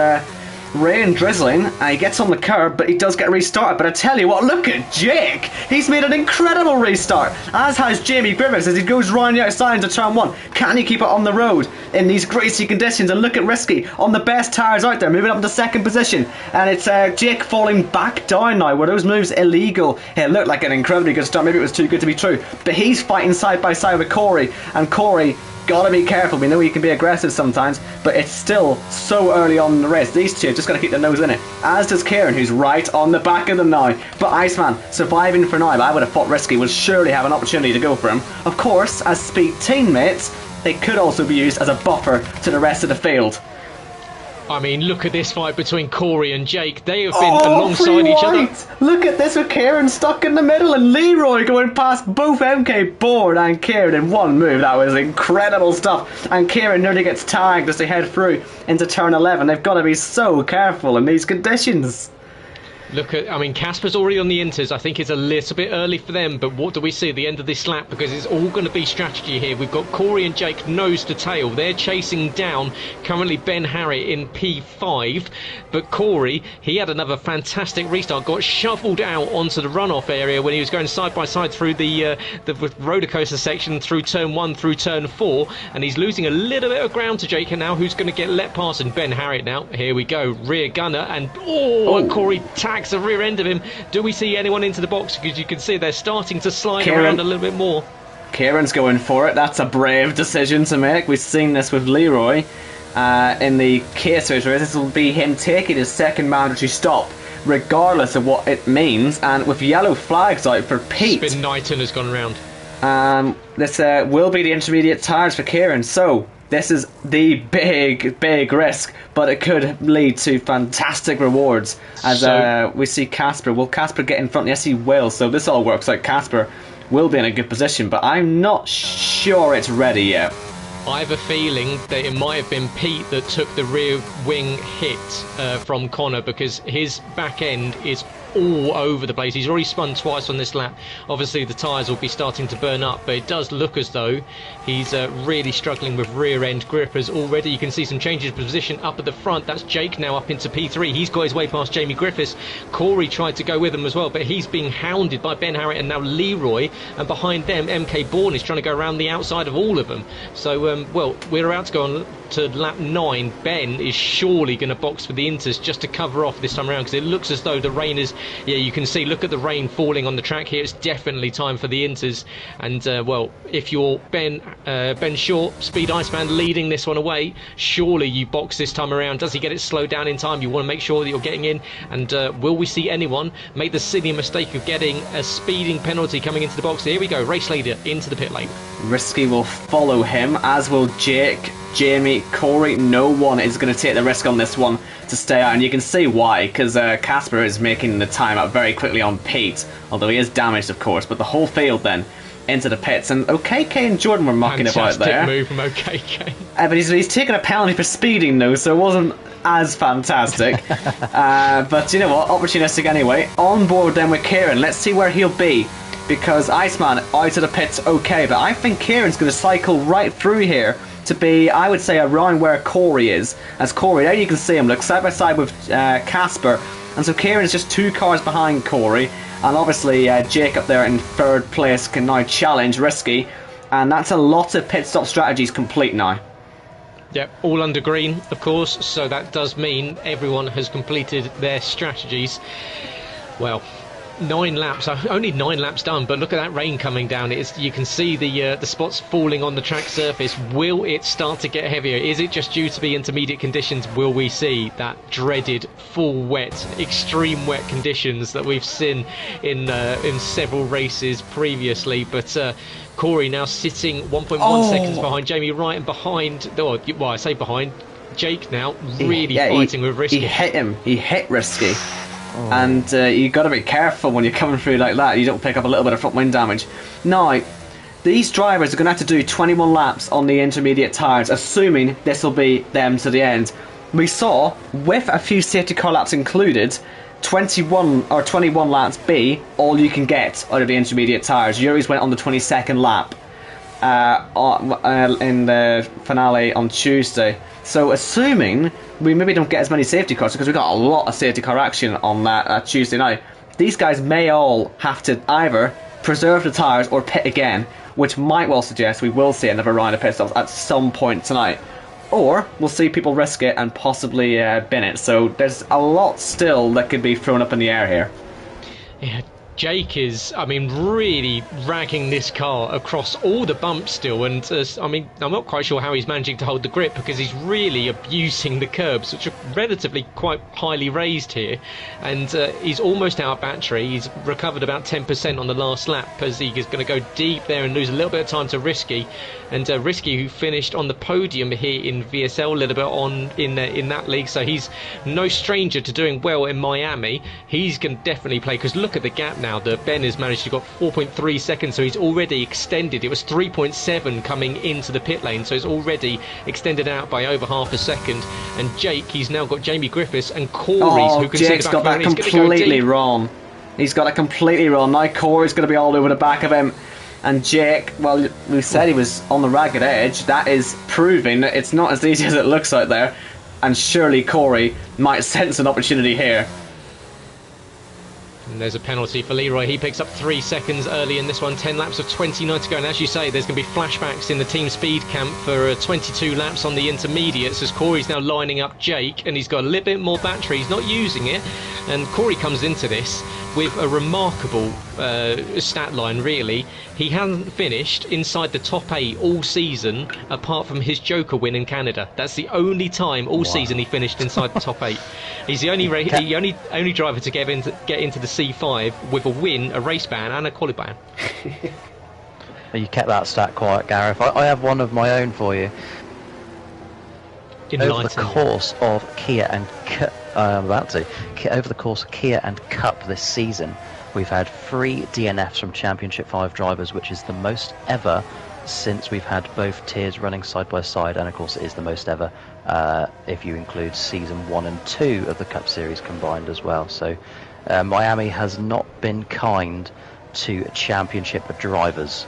rain drizzling. He gets on the curb, but he does get restarted. But I tell you what, look at Jake. He's made an incredible restart, as has Jamie Griffiths as he goes round the outside into turn 1. Can he keep it on the road in these greasy conditions? And look at Risky on the best tyres out there, moving up to second position. And it's Jake falling back down now. Were those moves illegal? It looked like an incredibly good start. Maybe it was too good to be true. But he's fighting side by side with Corey, and Corey, gotta be careful. We know he can be aggressive sometimes, but it's still so early on in the race. These two have just got to keep their nose in it, as does Kieran, who's right on the back of them now. But Iceman surviving for now. But I would have thought Risky would surely have an opportunity to go for him. Of course, as speed teammates, they could also be used as a buffer to the rest of the field. I mean, look at this fight between Corey and Jake. They have been alongside each other. Look at this with Kieran stuck in the middle and Leroy going past both MK Board and Kieran in one move. That was incredible stuff. And Kieran nearly gets tagged as they head through into turn 11. They've got to be so careful in these conditions. Look at, I mean, Casper's already on the inters. I think it's a little bit early for them, but what do we see at the end of this lap? Because it's all going to be strategy here. We've got Corey and Jake nose to tail. They're chasing down currently Ben Harriet in P5, but Corey, he had another fantastic restart, got shuffled out onto the runoff area when he was going side by side through the roller coaster section through turn 1 through turn 4, and he's losing a little bit of ground to Jake, and now who's going to get let past? And Ben Harriet now, here we go, rear gunner, and and Corey tags the rear end of him. Do we see anyone into the box? Because you can see they're starting to slide around a little bit more. Kieran's going for it. That's a brave decision to make. We've seen this with Leroy in the case race. This will be him taking his second mandatory stop, regardless of what it means. And with yellow flags out for Pete, Spin Knighton has gone round. This will be the intermediate tyres for Kieran. So this is the big risk, but it could lead to fantastic rewards. As we see Casper. Will Casper get in front? Yes, he will. So this all works out. Casper will be in a good position, but I'm not sure it's ready yet. I have a feeling that it might have been Pete that took the rear wing hit from Connor, because his back end is all over the place. He's already spun twice on this lap. Obviously the tyres will be starting to burn up, but it does look as though he's really struggling with rear end grippers already. You can see some changes of position up at the front. That's Jake now up into P3. He's got his way past Jamie Griffiths. Corey tried to go with him as well, but he's being hounded by Ben Harriet and now Leroy, and behind them MK Bourne is trying to go around the outside of all of them. So well, we're about to go on to lap 9. Ben is surely going to box for the inters just to cover off this time around, because it looks as though the rain is, yeah, you can see, look at the rain falling on the track here. It's definitely time for the inters. And well, if you're Ben Short, Speed Iceman, leading this one away, surely you box this time around. Does he get it slowed down in time? You want to make sure that you're getting in. And will we see anyone make the silly mistake of getting a speeding penalty coming into the box? Here we go, race leader into the pit lane. Risky will follow him, as will Jake, Jamie, Corey. No one is going to take the risk on this one to stay out, and you can see why, because Casper is making the time out very quickly on Pete, although he is damaged of course. But the whole field then into the pits, and OKK and Jordan were mucking about there. Fantastic move from OKK. But he's taken a penalty for speeding though, so it wasn't as fantastic. But you know what, opportunistic anyway. On board then with Kieran. Let's see where he'll be, because Iceman out of the pits okay, but I think Kieran's going to cycle right through here to be, I would say, around where Corey is. As Corey, there you can see him, look side by side with Casper, and so Kieran's just 2 cars behind Corey, and obviously Jake up there in 3rd place can now challenge Risky, and that's a lot of pit stop strategies complete now. Yep, all under green, of course, so that does mean everyone has completed their strategies. Well, 9 laps, only 9 laps done, but look at that rain coming down. You can see the spots falling on the track surface. Will it start to get heavier? Is it just due to the intermediate conditions? Will we see that dreaded full wet, extreme wet conditions that we've seen in several races previously? But Corey now sitting 1.1 seconds behind Jamie Wright, and behind, well, I say behind, Jake now really fighting with Risky. He hit him. He hit Risky. And you got to be careful when you're coming through like that. You don't pick up a little bit of front wing damage. Now, these drivers are going to have to do 21 laps on the intermediate tyres, assuming this will be them to the end. We saw, with a few safety car laps included, 21 laps be all you can get out of the intermediate tyres. Yuri's went on the 22nd lap in the finale on Tuesday. So assuming we maybe don't get as many safety cars, because we've got a lot of safety car action on that Tuesday night, these guys may all have to either preserve the tyres or pit again, which might well suggest we will see another round of pit stops at some point tonight. Or we'll see people risk it and possibly bin it. So there's a lot still that could be thrown up in the air here. Yeah, Jake is, I mean, really ragging this car across all the bumps still, and I mean, I'm not quite sure how he's managing to hold the grip, because he's really abusing the curbs, which are relatively quite highly raised here, and he's almost out of battery. He's recovered about 10% on the last lap, as he is going to go deep there and lose a little bit of time to Risky, and Risky, who finished on the podium here in VSL a little bit on in that league, so he's no stranger to doing well in Miami. He's going to definitely play, because look at the gap now. That Ben has managed to got 4.3 seconds, so he's already extended. It was 3.7 coming into the pit lane, so it's already extended out by over half a second. And Jake, he's now got Jamie Griffiths and Corey's, who can Jake's see the back got that completely wrong. He's got it completely wrong. Now Corey's going to be all over the back of him. And Jake, well, we said he was on the ragged edge. That is proving that it's not as easy as it looks out there. And surely Corey might sense an opportunity here. And there's a penalty for Leroy. He picks up 3 seconds early in this one. 10 laps of 29 to go. And as you say, there's going to be flashbacks in the team speed camp for 22 laps on the intermediates, as Corey's now lining up Jake, and he's got a little bit more battery. He's not using it. And Corey comes into this with a remarkable stat line, really. He hasn't finished inside the top 8 all season, apart from his Joker win in Canada. That's the only time all season he finished inside the top 8. He's the only only driver to get into the C5 with a win, a race ban, and a quali ban. You kept that stat quiet, Gareth. I have one of my own for you. Over the course of Kia and over the course of Kia and Cup this season, we've had 3 DNFs from Championship 5 drivers, which is the most ever since we've had both tiers running side by side, and of course it is the most ever if you include season 1 and 2 of the Cup Series combined as well. So Miami has not been kind to Championship drivers.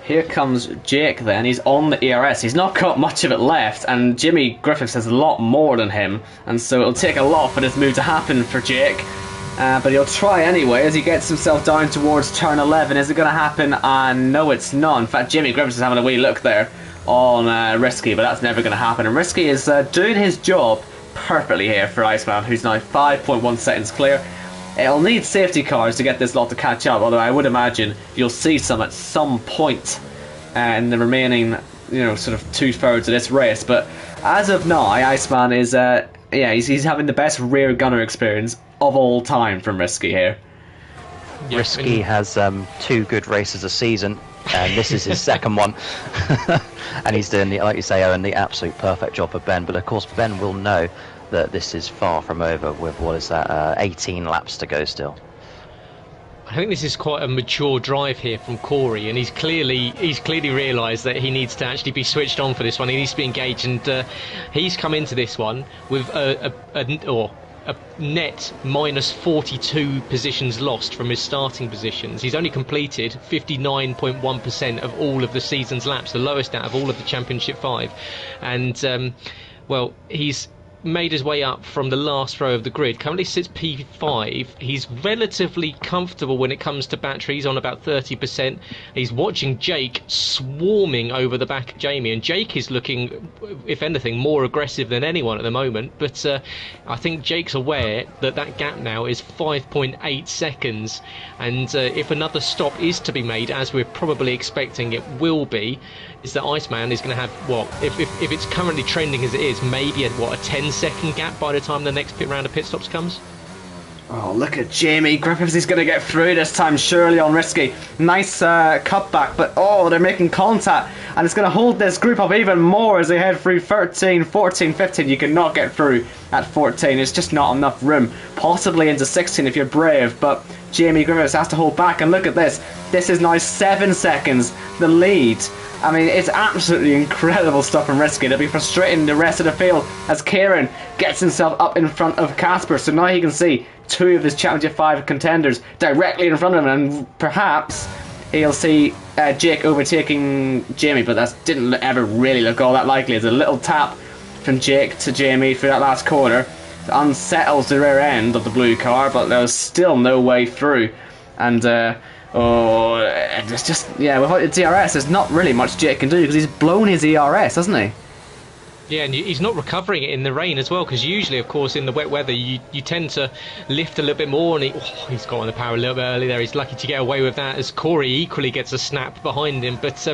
Here comes Jake then. He's on the ERS. He's not got much of it left, and Jimmy Griffiths has a lot more than him, and so it'll take a lot for this move to happen for Jake. But he'll try anyway as he gets himself down towards turn 11. Is it going to happen? No, it's not. In fact, Jimmy Griffiths is having a wee look there on Risky, but that's never going to happen. And Risky is doing his job perfectly here for Iceman, who's now 5.1 seconds clear. It'll need safety cars to get this lot to catch up, although I would imagine you'll see some at some point in the remaining, sort of 2/3 of this race. But as of now, Iceman is, he's having the best rear gunner experience of all time from Risky here. Yeah, Risky has 2 good races a season, and this is his second one. And he's doing, like you say, Owen, the absolute perfect job for Ben. But of course, Ben will know that this is far from over with, 18 laps to go still. I think this is quite a mature drive here from Corey, and he's clearly realised that he needs to actually be switched on for this one. He needs to be engaged, and he's come into this one with a net minus 42 positions lost from his starting positions. He's only completed 59.1% of all of the season's laps, the lowest out of all of the Championship 5, and he's made his way up from the last row of the grid. Currently sits P5. He's relatively comfortable when it comes to batteries, on about 30%. He's watching Jake swarming over the back of Jamie, and Jake is looking, if anything, more aggressive than anyone at the moment. But I think Jake's aware that gap now is 5.8 seconds, and if another stop is to be made, as we're probably expecting it will be, is that Iceman is going to have, if it's currently trending as it is, maybe a 10-second gap by the time the next round of pit stops comes? Oh, look at Jamie Griffiths. He's going to get through this time, surely on Risky. Nice cutback, but oh, they're making contact. And it's going to hold this group up even more as they head through 13, 14, 15. You cannot get through at 14. It's just not enough room. Possibly into 16 if you're brave, but Jamie Griffiths has to hold back. And look at this. This is now 7 seconds, the lead. I mean, it's absolutely incredible stuff from Risky. It'll be frustrating the rest of the field as Kieran gets himself up in front of Casper. So now he can see 2 of his Championship 5 contenders directly in front of him, and perhaps he'll see Jake overtaking Jamie, but that didn't ever really look all that likely. It's a little tap from Jake to Jamie through that last corner. It unsettles the rear end of the blue car, but there was still no way through. And it's just, yeah, without the DRS, there's not really much Jake can do because he's blown his ERS, hasn't he? Yeah, and he's not recovering it in the rain as well, because usually, of course, in the wet weather, you tend to lift a little bit more, and he's got on the power a little bit early there. He's lucky to get away with that, as Corey equally gets a snap behind him. But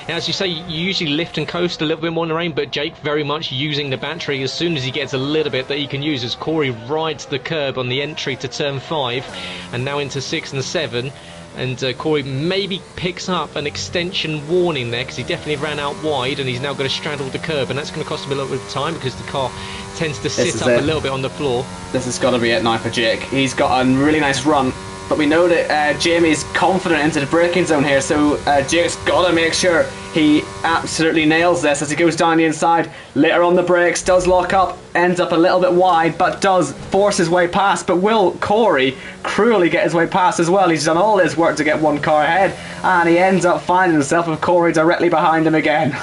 as you say, you usually lift and coast a little bit more in the rain, but Jake very much using the battery as soon as he gets a little bit that he can use, as Corey rides the curb on the entry to turn 5, and now into 6 and 7. And Corey maybe picks up an extension warning there, because he definitely ran out wide, and he's now going to straddle the curb, and that's going to cost him a little bit of time because the car tends to sit up a little bit on the floor. This has got to be it now for Jake. He's got a really nice run, but we know that Jamie's confident into the braking zone here, so Jake's got to make sure he absolutely nails this as he goes down the inside. Later on the brakes, does lock up, ends up a little bit wide, but does force his way past. But will Corey cruelly get his way past as well? He's done all his work to get 1 car ahead, and he ends up finding himself with Corey directly behind him again.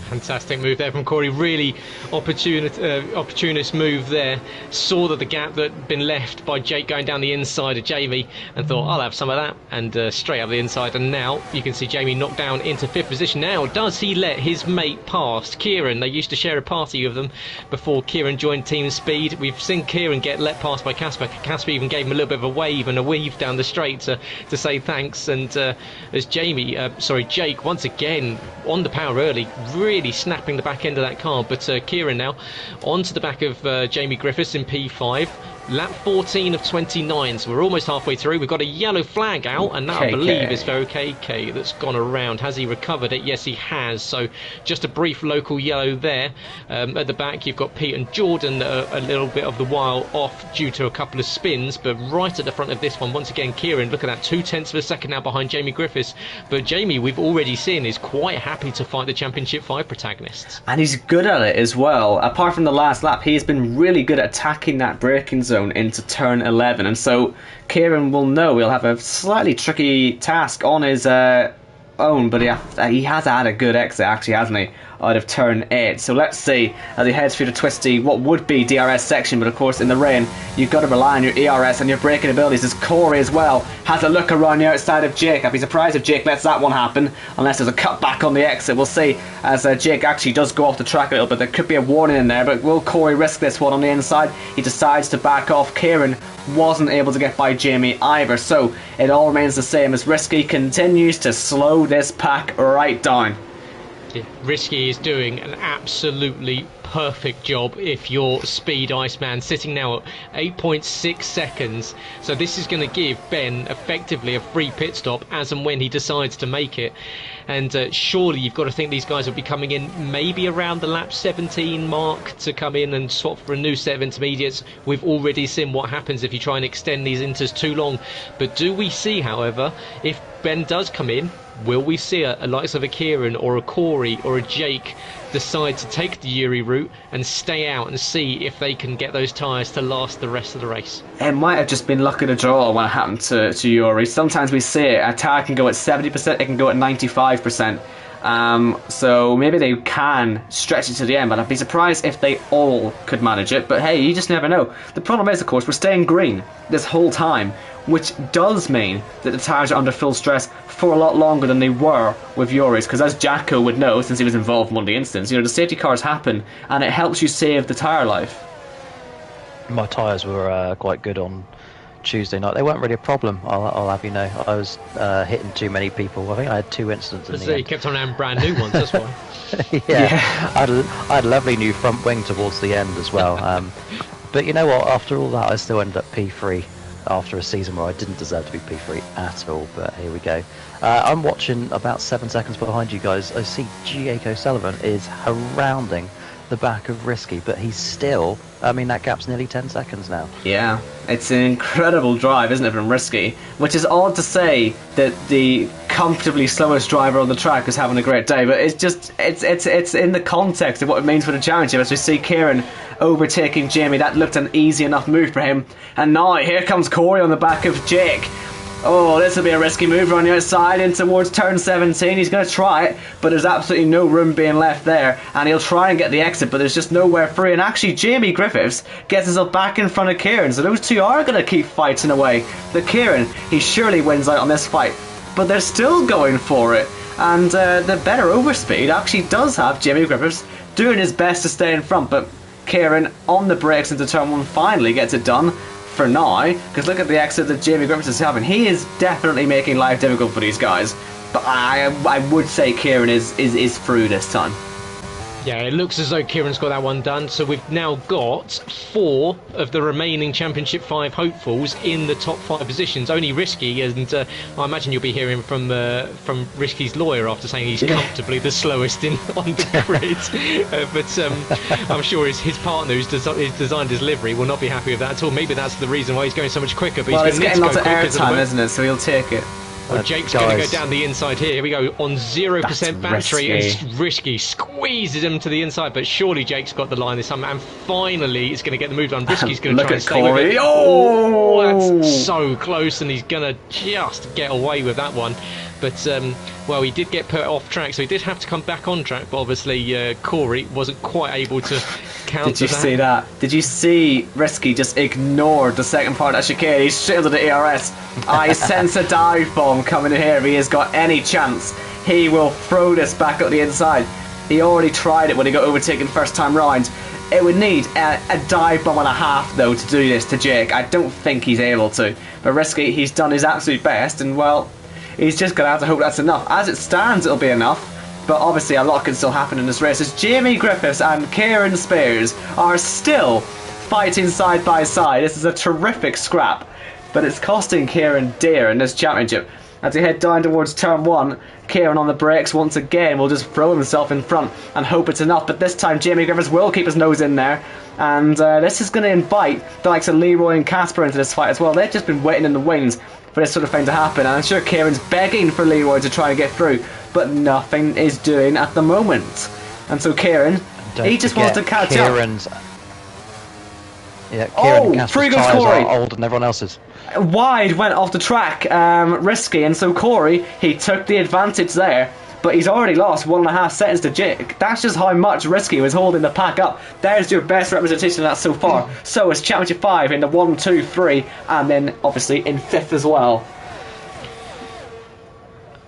Fantastic move there from Corey. Really opportunist move there. Saw that the gap that had been left by Jake going down the inside of Jamie, and thought, I'll have some of that, and straight up the inside. And now you can see Jamie knocked down into 5th position. Now, does he let his mate pass? Kieran, they used to share a party with them before Kieran joined Team Speed. We've seen Kieran get let past by Casper. Casper even gave him a little bit of a wave and a weave down the straight to say thanks. And as Jake once again on the power early, really snapping the back end of that car. But Kieran now onto the back of Jamie Griffiths in P5. Lap 14 of 29, so we're almost halfway through. We've got a yellow flag out, and that, I believe, is for KK that's gone around. Has he recovered it? Yes, he has. So just a brief local yellow there. At the back, you've got Pete and Jordan a little bit of the while off due to a couple of spins, but right at the front of this one, once again, Kieran, look at that, 0.2 of a second now behind Jamie Griffiths. But Jamie, we've already seen, is quite happy to fight the Championship 5 protagonists. And he's good at it as well. Apart from the last lap, he has been really good at attacking that braking zone into turn 11, and so Kieran will know he'll have a slightly tricky task on his own, but he has had a good exit, actually, hasn't he, out of turn 8. So let's see as he heads through the twisty, what would be DRS section, but of course in the rain you've got to rely on your ERS and your braking abilities, as Corey as well has a look around the outside of Jake. I'd be surprised if Jake lets that one happen, unless there's a cutback on the exit. We'll see as Jake actually does go off the track a little bit. There could be a warning in there, but will Corey risk this one on the inside? He decides to back off. Kieran wasn't able to get by Jamie either, so it all remains the same as Risky continues to slow this pack right down. Risky is doing an absolutely perfect job if you're Speed Iceman, sitting now at 8.6 seconds. So this is going to give Ben effectively a free pit stop as and when he decides to make it. And surely you've got to think these guys will be coming in maybe around the lap 17 mark to come in and swap for a new set of intermediates. We've already seen what happens if you try and extend these inters too long. But do we see, however, if Ben does come in, will we see a likes of a Kieran or a Corey or a Jake decide to take the Yuri route and stay out and see if they can get those tyres to last the rest of the race? It might have just been luck of the draw when it happened to Yuri. Sometimes we see it, a tyre can go at 70%, it can go at 95%. So maybe they can stretch it to the end, but I'd be surprised if they all could manage it. But hey, you just never know. The problem is, of course, we're staying green this whole time, which does mean that the tyres are under full stress for a lot longer than they were with Yuri's, because as Jacko would know, since he was involved in one of the incidents, the safety cars happen and it helps you save the tyre life. My tyres were quite good on Tuesday night. They weren't really a problem, I'll have you know. I was hitting too many people. I think I had 2 incidents in the end. You kept on having brand new ones, that's why. yeah. I had a lovely new front wing towards the end as well. But you know what? After all that, I still ended up P3 after a season where I didn't deserve to be P3 at all. But here we go. I'm watching about 7 seconds behind you guys. I see Jake O'Sullivan is surrounding the back of Risky, but he's still, I mean, that gap's nearly 10 seconds now. Yeah, it's an incredible drive, isn't it, from Risky? Which is odd to say that the comfortably slowest driver on the track is having a great day, but it's just, it's in the context of what it means for the championship. As we see Kieran overtaking Jamie, that looked an easy enough move for him. And now, here comes Corey on the back of Jake. Oh, this will be a risky move on the outside in towards turn 17. He's going to try it, but there's absolutely no room being left there. And he'll try and get the exit, but there's just nowhere free. And actually, Jamie Griffiths gets himself back in front of Kieran. So those two are going to keep fighting away. But Kieran, he surely wins out on this fight. But they're still going for it. And the better overspeed actually does have Jamie Griffiths doing his best to stay in front. But Kieran, on the brakes into turn 1, finally gets it done. For now, because look at the exit that Jamie Griffiths is having. He is definitely making life difficult for these guys. But I would say Kieran is through this time. Yeah, it looks as though Kieran's got that one done. So we've now got 4 of the remaining Championship 5 hopefuls in the top 5 positions. Only Risky, and I imagine you'll be hearing from Risky's lawyer after saying he's comfortably the slowest on the grid. But I'm sure his partner, who's designed his livery, will not be happy with that at all. Maybe that's the reason why he's going so much quicker. But well, he's getting lots of airtime, isn't it? So he'll take it. Well, Jake's going to go down the inside here. Here we go, on 0% battery, and Risky squeezes him to the inside, but surely Jake's got the line this time, and finally it's going to get the move done. Risky's going to try and stay with it. Oh, that's so close, and he's going to just get away with that one. But, well, he did get put off track, so he did have to come back on track, but obviously Corey wasn't quite able to counter that. Did you see that? Did you see Risky just ignored the second part of that chicane? He's straight into the ERS. I sense a dive bomb coming in here. If he has got any chance, he will throw this back up the inside. He already tried it when he got overtaken first time round. It would need a dive bomb and a half, though, to do this to Jake. I don't think he's able to. But Risky, he's done his absolute best, and, well, he's just going to have to hope that's enough. As it stands, it'll be enough. But obviously a lot can still happen in this race, as Jamie Griffiths and Kieran Spears are still fighting side by side. This is a terrific scrap, but it's costing Kieran dear in this championship. As he head down towards turn 1, Kieran on the brakes once again will just throw himself in front and hope it's enough. But this time Jamie Griffiths will keep his nose in there, and this is going to invite the likes of Leroy and Casper into this fight as well. They've just been waiting in the wings for this sort of thing to happen, and I'm sure Kieran's begging for Leroy to try and get through, but nothing is doing at the moment. And so Kieran, he just wants to catch up. Yeah, Kieran and Casper's tyres are older than everyone else's. Wide went off the track, Risky, and so Corey, he took the advantage there, but he's already lost 1.5 seconds to Jake. That's just how much Risky was holding the pack up. There's your best representation of that so far. So it's Championship 5 in the 1, 2, 3, and then obviously in 5th as well.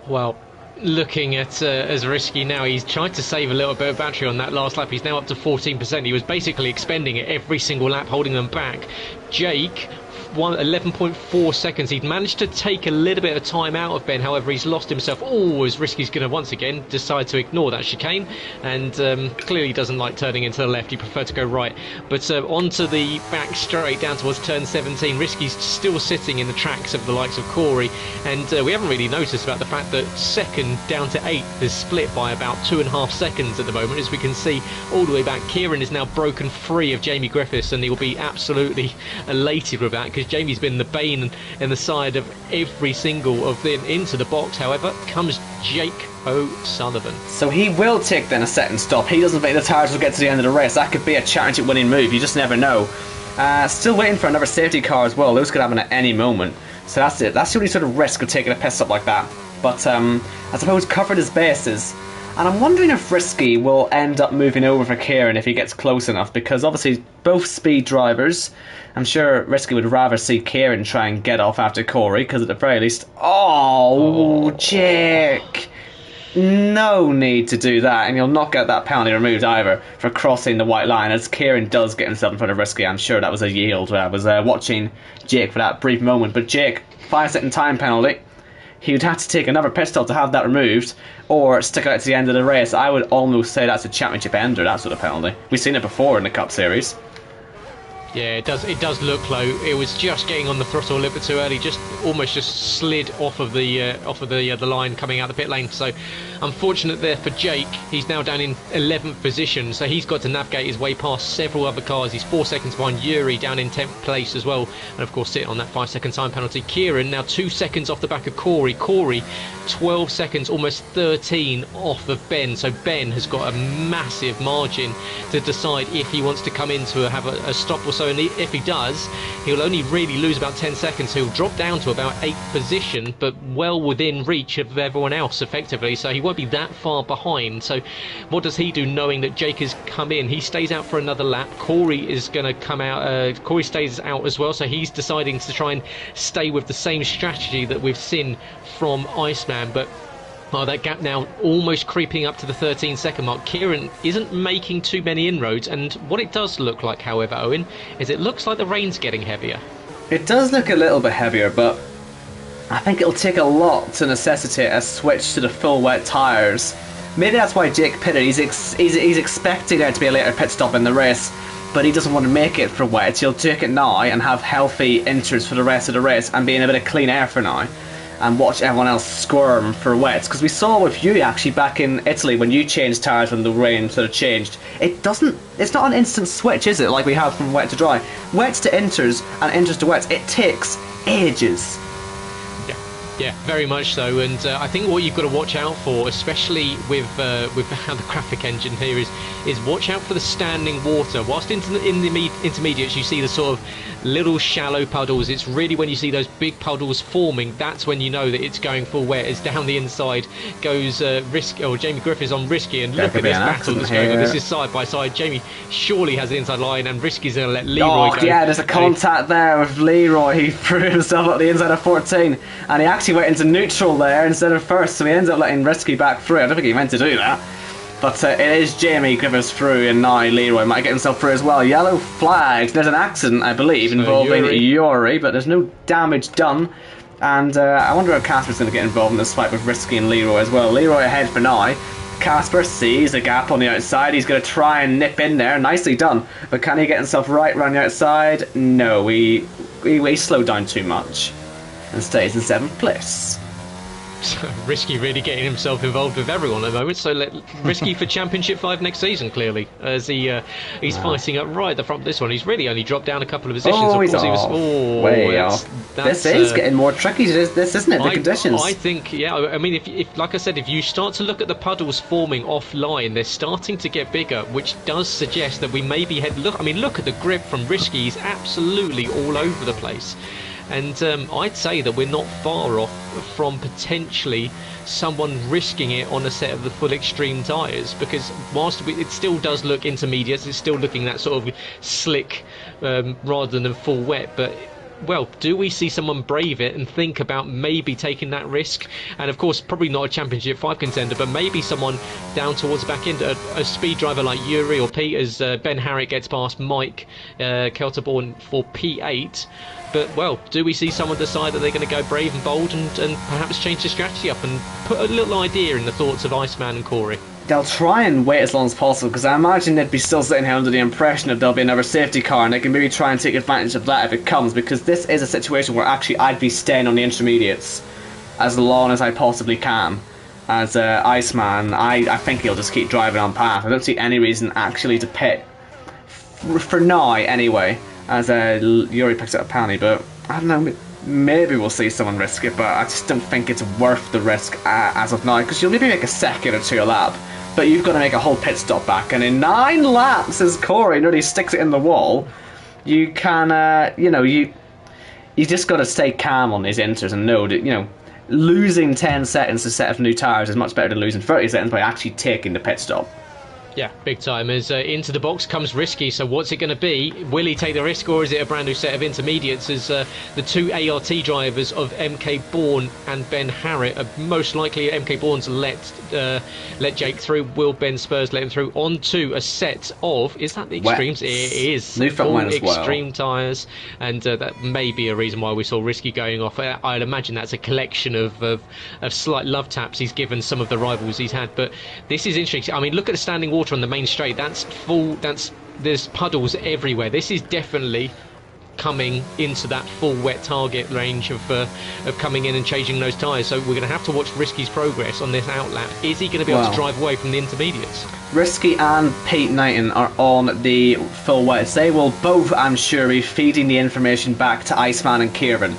Well, looking at as Risky now, he's tried to save a little bit of battery on that last lap. He's now up to 14%. He was basically expending it every single lap, holding them back. Jake, 11.4 seconds. He'd managed to take a little bit of time out of Ben, however he's lost himself. Oh, as Risky's going to once again decide to ignore that chicane, and clearly doesn't like turning into the left. He preferred to go right, but onto the back straight down towards turn 17. Risky's still sitting in the tracks of the likes of Corey, and we haven't really noticed about the fact that second down to 8th is split by about 2.5 seconds at the moment. As we can see all the way back, Kieran is now broken free of Jamie Griffiths, and he'll be absolutely elated with that, because Jamie's been the bane in the side of every single of them. Into the box, however, comes Jake O'Sullivan. So he will take then a second stop. He doesn't think the tyres will get to the end of the race. That could be a championship winning move. You just never know. Still waiting for another safety car as well. Those could happen at any moment. So that's it. That's the only sort of risk of taking a pit stop like that. But I suppose covered his bases. And I'm wondering if Risky will end up moving over for Kieran if he gets close enough, because obviously both speed drivers. I'm sure Risky would rather see Kieran try and get off after Corey, because at the very least... Oh, Jake! No need to do that, and you'll not get that penalty removed either for crossing the white line, as Kieran does get himself in front of Risky. I'm sure that was a yield where I was watching Jake for that brief moment. But Jake, 5-second time penalty. He would have to take another pit stop to have that removed, or stick it out to the end of the race. I would almost say that's a championship ender, that sort of penalty. We've seen it before in the Cup Series. Yeah, it does. It does look low. It was just getting on the throttle a little bit too early. Just almost just slid off of the line coming out the pit lane. So, unfortunate there for Jake. He's now down in 11th position. So he's got to navigate his way past several other cars. He's 4 seconds behind Yuri, down in 10th place as well, and of course sitting on that 5-second time penalty. Kieran now 2 seconds off the back of Corey. Corey 12 seconds, almost 13 off of Ben. So Ben has got a massive margin to decide if he wants to come in to have a stop or so, and if he does, he'll only really lose about 10 seconds. He'll drop down to about 8th position, but well within reach of everyone else effectively, so he won't be that far behind. So what does he do knowing that Jake has come in? He stays out for another lap. Corey is going to come out. Corey stays out as well, so he's deciding to try and stay with the same strategy that we've seen from Iceman, but that gap now almost creeping up to the 13-second mark. Kieran isn't making too many inroads, and what it does look like, however, Owen, is it looks like the rain's getting heavier. It does look a little bit heavier, but I think it'll take a lot to necessitate a switch to the full wet tyres. Maybe that's why Jake pitted. He's expecting there to be a later pit stop in the race, but he doesn't want to make it for wet. He'll take it now and have healthy inters for the rest of the race and be in a bit of clean air for now, and watch everyone else squirm for wets. Because we saw with you actually back in Italy when you changed tyres when the rain sort of changed. It's not an instant switch, is it, like we have from wet to dry? Wets to inters and inters to wets, it takes ages. Yeah, very much so, and I think what you've got to watch out for, especially with the graphic engine here, is watch out for the standing water. Whilst in the intermediates you see the sort of little shallow puddles, it's really when you see those big puddles forming, that's when you know that it's going full wet. As down the inside goes Risky, or Jamie Griffiths on Risky, and look at this battle that's going on. This is side by side. Jamie surely has the inside line, and Risky's going to let Leroy go. Yeah, there's a contact there with Leroy. He threw himself up the inside of 14, and he actually went into neutral there instead of first, so he ends up letting Risky back through. I don't think he meant to do that, but it is Jamie Griffiths through, and now Leroy might get himself through as well. Yellow flags. There's an accident, I believe, involving Yuri, but there's no damage done, and I wonder if Casper's going to get involved in this fight with Risky and Leroy as well. Leroy ahead for now. Casper sees a gap on the outside. He's going to try and nip in there. Nicely done, but can he get himself right around the outside? No, he slowed down too much and stays in 7th place. Risky really getting himself involved with everyone at the moment, so Risky for Championship 5 next season, clearly, as he's fighting up right at the front of this one. He's really only dropped down a couple of positions. Oh, he's off. Way off. This is getting more tricky, this isn't it, the conditions? I think, yeah, I mean, if like I said, if you start to look at the puddles forming offline, they're starting to get bigger, which does suggest that we may be look at the grip from Risky. He's absolutely all over the place. And I'd say that we're not far off from potentially someone risking it on a set of the full extreme tyres, because whilst it still does look intermediate, it's still looking that sort of slick rather than full wet, but well, do we see someone brave it and think about maybe taking that risk? And of course, probably not a Championship 5 contender, but maybe someone down towards the back end, a speed driver like Yuri or Pete, as Ben Harriet gets past Mike Kelterborn for P8. But, well, do we see someone decide that they're going to go brave and bold and perhaps change the strategy up and put a little idea in the thoughts of Iceman and Corey? They'll try and wait as long as possible, because I imagine they'd be still sitting here under the impression that there'll be another safety car, and they can maybe try and take advantage of that if it comes, because this is a situation where actually I'd be staying on the intermediates as long as I possibly can. As Iceman, I think he'll just keep driving on path. I don't see any reason actually to pit. For now, anyway, as Yuri picks up a penalty, but I don't know, maybe we'll see someone risk it, but I just don't think it's worth the risk as of now, because you'll maybe make a second or two a lap, but you've got to make a whole pit stop back, and in 9 laps, as Corey nearly sticks it in the wall, you can, you just got to stay calm on these inters and know that, losing 10 seconds to set up new tyres is much better than losing 30 seconds by actually taking the pit stop. Yeah, big time. As into the box comes Risky, so what's it going to be? Will he take the risk, or is it a brand new set of intermediates? As the 2 ART drivers of MK Bourne and Ben Harriet are most likely MK Bourne's let Jake through. Will Ben Spurs let him through onto a set of, is that the extremes? Wets. It is. New front wing as well. Extreme tyres, and that may be a reason why we saw Risky going off. I'd imagine that's a collection of slight love taps he's given some of the rivals he's had, but this is interesting. I mean, look at the standing water water on the main straight. That's full. There's puddles everywhere. This is definitely coming into that full wet target range of coming in and changing those tyres. So we're going to have to watch Risky's progress on this outlap. Is he going to be able to drive away from the intermediates? Risky and Pete Knighton are on the full wets. They will both, I'm sure, be feeding the information back to Iceman and Kieran.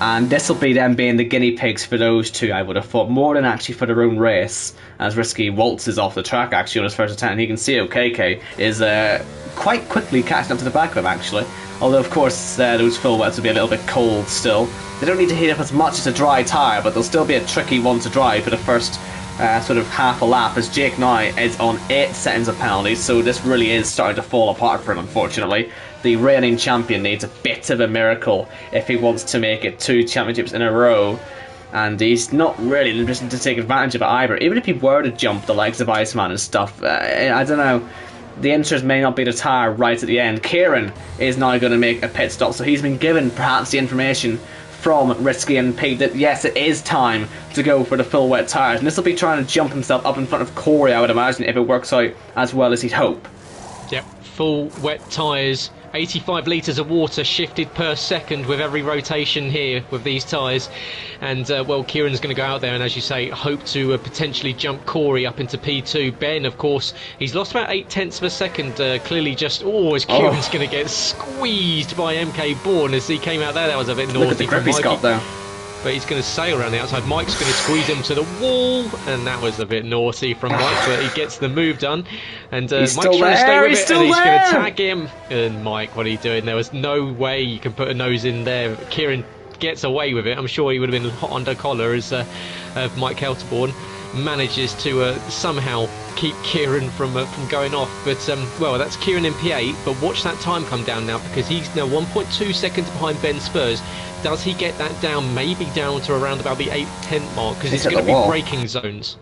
And this will be them being the guinea pigs for those two, I would have thought, more than actually for their own race. As Risky waltzes off the track, actually, on his first attempt. And you can see KK is quite quickly catching up to the back of him, actually. Although, of course, those full wets will be a little bit cold still. They don't need to heat up as much as a dry tyre, but they'll still be a tricky one to drive for the first sort of half a lap, as Jake now is on 8 seconds of penalties, so this really is starting to fall apart for him, unfortunately. The reigning champion needs a bit of a miracle if he wants to make it 2 championships in a row, and he's not really in a position to take advantage of it either. Even if he were to jump the likes of Iceman and stuff, I don't know. The interest may not be the tyre right at the end. Kieran is now going to make a pit stop, so he's been given perhaps the information from Risky and Pete that yes, it is time to go for the full wet tyres, and this will be trying to jump himself up in front of Corey, I would imagine, if it works out as well as he'd hope. Yep, full wet tyres, 85 litres of water shifted per second with every rotation here with these tyres, and well, Kieran's going to go out there and, as you say, hope to potentially jump Corey up into P2. Ben, of course, he's lost about 0.8 of a second, clearly just, as Kieran's going to get squeezed by MK Bourne as he came out there. That was a bit naughty. Look at the grip he's got though. But he's going to sail around the outside. Mike's going to squeeze him to the wall, and that was a bit naughty from Mike, but he gets the move done. And Mike's trying to stay with it, and he's going to tag him. And Mike, what are you doing? There was no way you can put a nose in there. Kieran gets away with it. I'm sure he would have been hot under collar as Mike Helterborn manages to somehow keep Kieran from going off. But well, that's Kieran in P8, but watch that time come down now, because he's now 1.2 seconds behind Ben Spurs. Does he get that down, maybe down to around about the 8th mark, because it's going to be braking zones.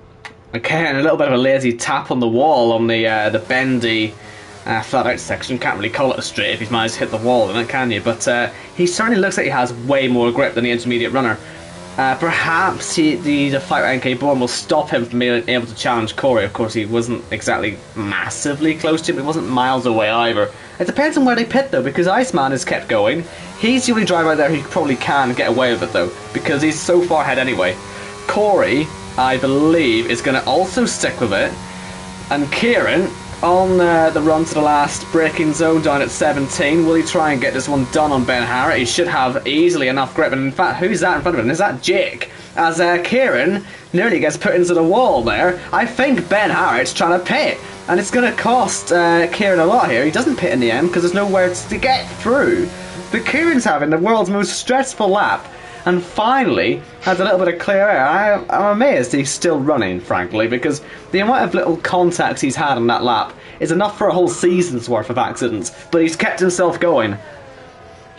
Okay, and a little bit of a lazy tap on the wall on the bendy flat out section. Can't really call it a straight if he's managed to hit the wall, then can you? But he certainly looks like he has way more grip than the intermediate runner. Perhaps the fight with NK Bourne will stop him from being able to challenge Corey. Of course, he wasn't exactly massively close to him, but he wasn't miles away either. It depends on where they pit though, because Iceman has kept going. He's the only driver out there who probably can get away with it though, because he's so far ahead anyway. Corey, I believe, is going to also stick with it, and Kieran, on the run to the last braking zone down at 17, will he try and get this one done on Ben Harrett? He should have easily enough grip, and in fact, who's that in front of him? Is that Jake? As Kieran nearly gets put into the wall there. I think Ben Harrett's trying to pit, and it's going to cost Kieran a lot here. He doesn't pit in the end because there's nowhere to get through. But Kieran's having the world's most stressful lap, and finally has a little bit of clear air. I'm amazed he's still running, frankly, because the amount of little contacts he's had on that lap is enough for a whole season's worth of accidents, but he's kept himself going.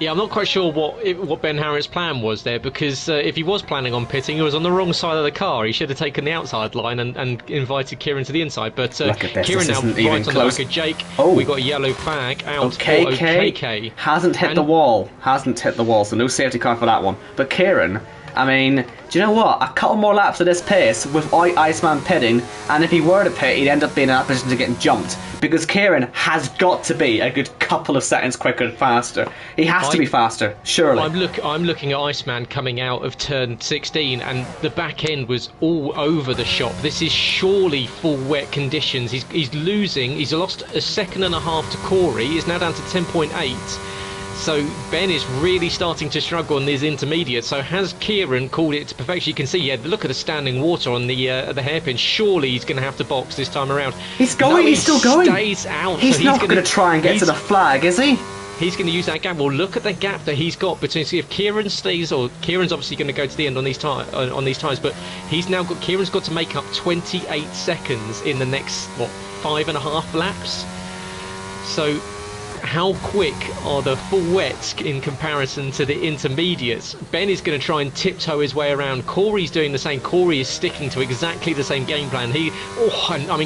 Yeah, I'm not quite sure what Ben Harrett's plan was there, because if he was planning on pitting, he was on the wrong side of the car. He should have taken the outside line and invited Kieran to the inside. But Kieran now right on the back of Jake. Oh. We got a yellow flag out for KK. Hasn't hit the wall. Hasn't hit the wall, so no safety car for that one. But Kieran, I mean, do you know what? A couple more laps at this pace without Iceman pitting, and if he were to pit, he'd end up being in that position to get jumped. Because Kieran has got to be a good couple of seconds quicker and faster. He has to be faster, surely. I'm looking at Iceman coming out of turn 16, and the back end was all over the shop. This is surely full wet conditions. He's losing. He's lost a second and a half to Corey. He's now down to 10.8. So Ben is really starting to struggle on these intermediates. So has Kieran called it to perfection? You can see, look at the standing water on the hairpin. Surely he's going to have to box this time around. He's going. He's still going. Stays out. He's not going to try and get to the flag, is he? He's going to use that gap. Well, look at the gap that he's got between. See if Kieran stays, or Kieran's obviously going to go to the end on these tyres. But Kieran's got to make up 28 seconds in the next 5.5 laps. So how quick are the full wets in comparison to the intermediates? Ben is going to try and tiptoe his way around. Corey's doing the same. Corey is sticking to exactly the same game plan.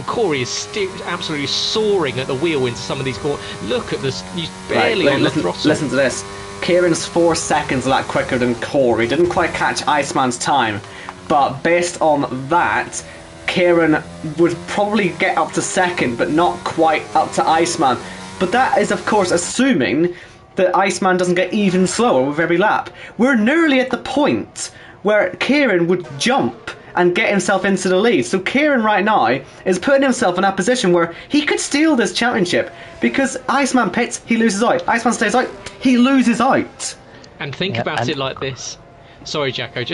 Corey is absolutely soaring at the wheel into some of these corners. Look at this. He's barely on the throttle. Listen to this. Kieran's 4 seconds a lot quicker than Corey. Didn't quite catch Iceman's time, but based on that, Kieran would probably get up to second, but not quite up to Iceman. But that is, of course, assuming that Iceman doesn't get even slower with every lap. We're nearly at the point where Kieran would jump and get himself into the lead. So Kieran right now is putting himself in that position where he could steal this championship, because Iceman pits, he loses out. Iceman stays out, he loses out. And think about it like this. Sorry, Jacko,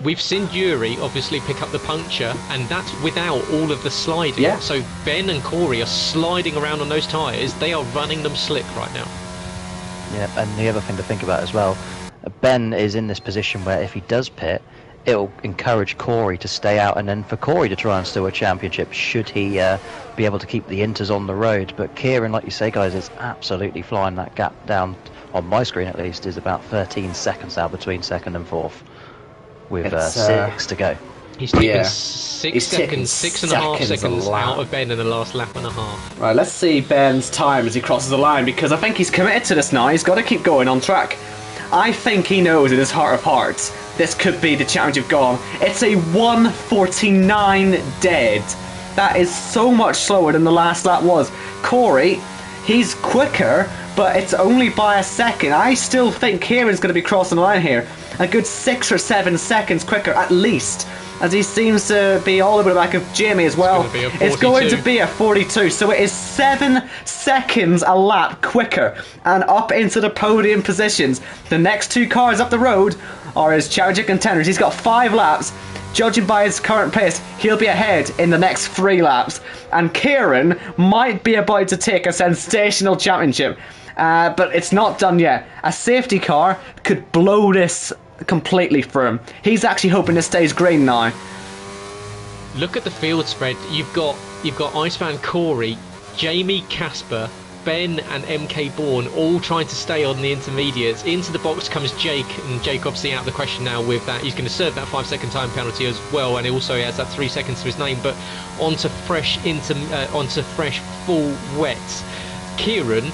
we've seen Yuri obviously pick up the puncture, and that's without all of the sliding. Yeah. So Ben and Corey are sliding around on those tyres. They are running them slick right now. Yeah, and the other thing to think about as well, Ben is in this position where if he does pit, it'll encourage Corey to stay out, and then for Corey to try and steal a championship should he be able to keep the Inters on the road. But Kieran, like you say, guys, is absolutely flying. That gap down, on my screen at least, is about 13 seconds now between second and fourth, with 6 to go. He's taken 6 seconds, 6.5 seconds out of Ben in the last lap and a half. Right, let's see Ben's time as he crosses the line, because I think he's committed to this now. He's got to keep going on track. I think he knows in his heart of hearts this could be the championship gone. It's a 1:49 dead. That is so much slower than the last lap was. Corey, he's quicker, but it's only by a second. I still think Kieran's going to be crossing the line here. A good 6 or 7 seconds quicker at least, as he seems to be all over the back of Jamie as well. It's going to be a 42, so it is 7 seconds a lap quicker and up into the podium positions. The next 2 cars up the road are his championship contenders. He's got 5 laps. Judging by his current pace, he'll be ahead in the next 3 laps. And Kieran might be about to take a sensational championship, but it's not done yet. A safety car could blow this completely for him. He's actually hoping this stays green now. Look at the field spread. You've got Iceman Corey, Jamie Casper, Ben and MK Bourne all trying to stay on the intermediates. Into the box comes Jake, and Jake obviously out of the question now with that. He's going to serve that 5-second time penalty as well, and he also has that 3 seconds to his name. But onto fresh full wets. Kieran,